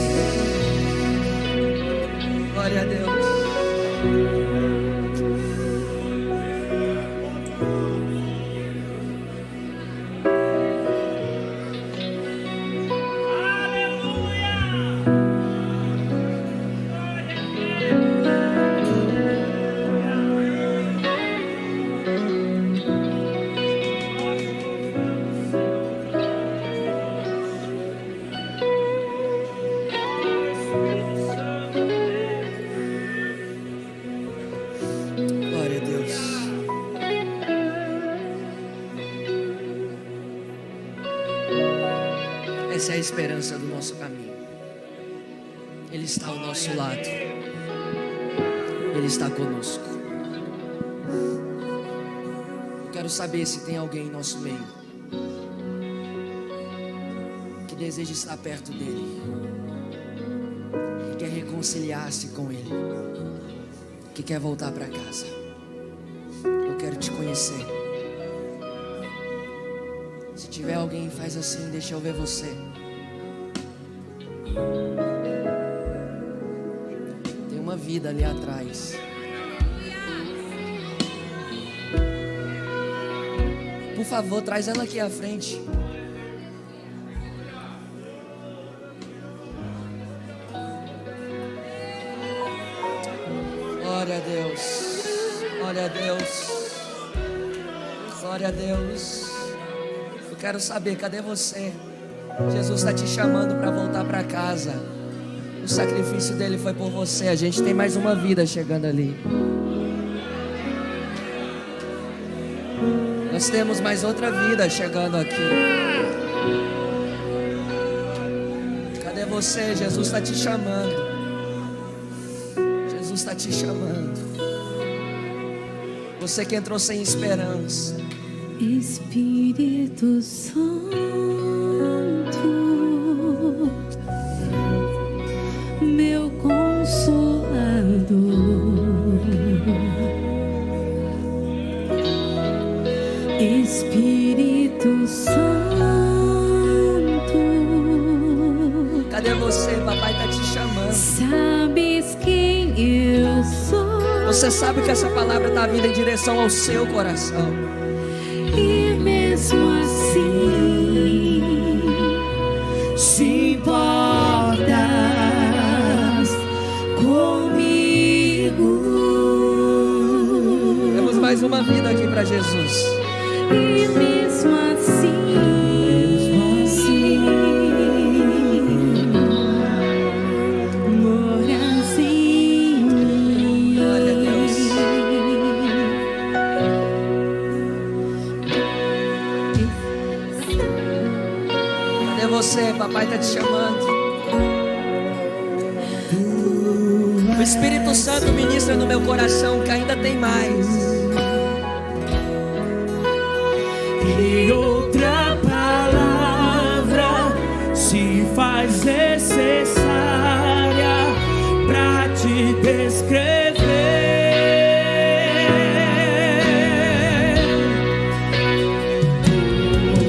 Essa é a esperança do nosso caminho. Ele está ao nosso lado. Ele está conosco. Eu quero saber se tem alguém em nosso meio que deseja estar perto dele, que quer reconciliar-se com ele, que quer voltar para casa. Eu quero te conhecer. Se tiver alguém, faz assim, deixa eu ver você. Tem uma vida ali atrás. Por favor, traz ela aqui à frente. Glória a Deus. Glória a Deus. Glória a Deus. Eu quero saber, cadê você? Jesus está te chamando para voltar para casa. O sacrifício dele foi por você. A gente tem mais uma vida chegando ali. Nós temos mais outra vida chegando aqui. Cadê você? Jesus está te chamando. Jesus está te chamando. Você que entrou sem esperança. Espírito Santo, meu consolador, Espírito Santo. Cadê você? Papai está te chamando. Sabes quem eu sou. Você sabe que essa palavra está vindo em direção ao seu coração. E mesmo assim, se importas comigo. Temos mais uma vida aqui para Jesus. E mesmo assim, moras em mim. Glória a Deus. Cadê você? Papai está te chamando. O Espírito Santo ministra no meu coração que ainda tem mais. E outra palavra se faz necessária pra te descrever.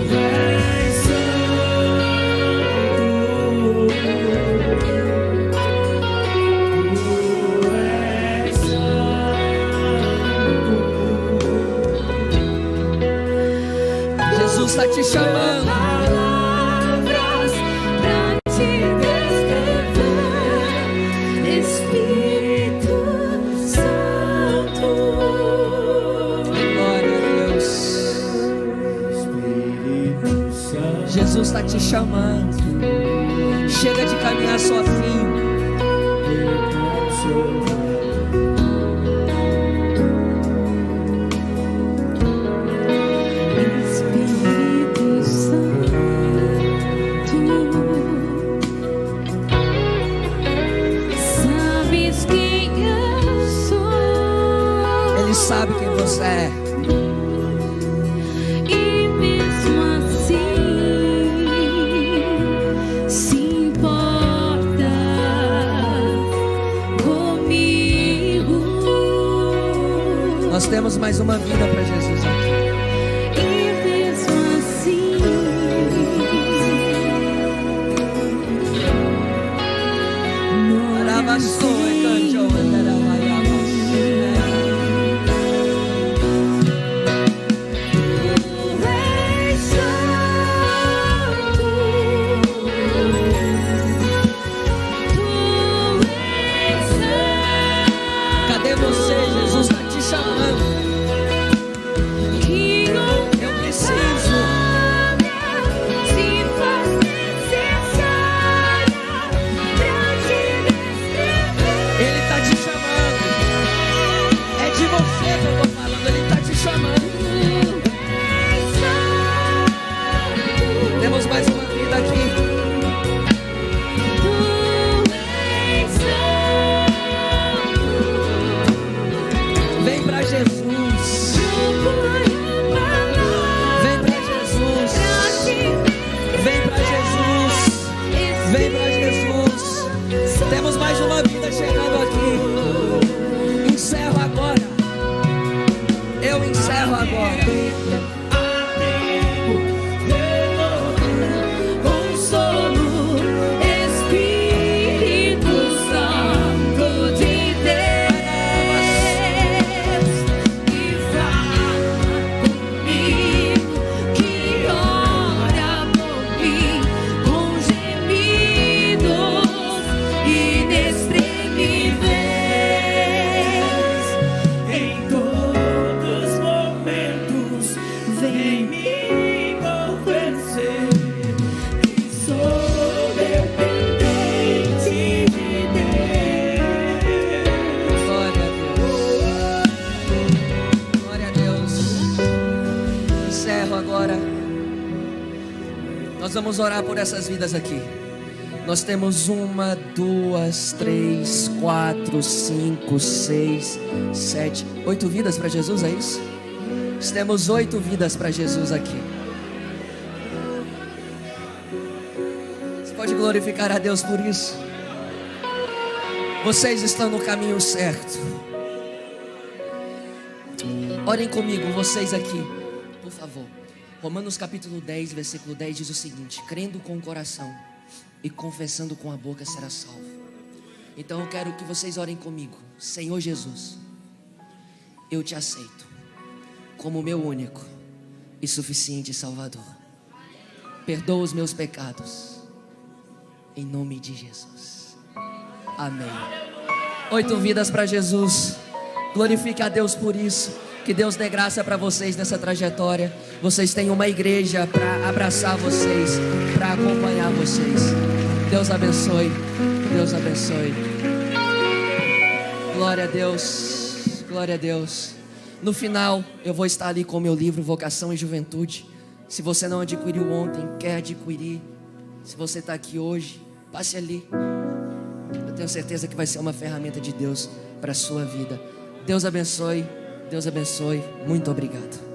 Tu és santo, tu és santo. Jesus está te chamando. Palavras pra te descrever, Espírito Santo. Glória a Deus. Espírito Santo. Jesus está te chamando. Chega de caminhar sozinho. Espírito Santo, sabes quem eu sou. Ele sabe quem você é. E mesmo assim, se importa comigo. Nós temos mais uma vida para Jesus aqui. E mesmo assim, Cadê você? Jesus está te chamando. Nós vamos orar por essas vidas aqui. Nós temos 1, 2, 3, 4, 5, 6, 7, 8 vidas para Jesus, é isso? Nós temos 8 vidas para Jesus aqui. Você pode glorificar a Deus por isso? Vocês estão no caminho certo. Orem comigo, vocês aqui, por favor. Romanos capítulo 10, versículo 10 diz o seguinte: crendo com o coração e confessando com a boca será salvo. Então eu quero que vocês orem comigo. Senhor Jesus, eu te aceito como meu único e suficiente Salvador. Perdoa os meus pecados, em nome de Jesus. Amém. 8 vidas para Jesus. Glorifique a Deus por isso. Que Deus dê graça para vocês nessa trajetória. Vocês têm uma igreja para abraçar vocês, para acompanhar vocês. Deus abençoe. Deus abençoe. Glória a Deus. Glória a Deus. No final eu vou estar ali com o meu livro Vocação e Juventude. Se você não adquiriu ontem, quer adquirir. Se você está aqui hoje, passe ali. Eu tenho certeza que vai ser uma ferramenta de Deus para a sua vida. Deus abençoe. Deus abençoe. Muito obrigado.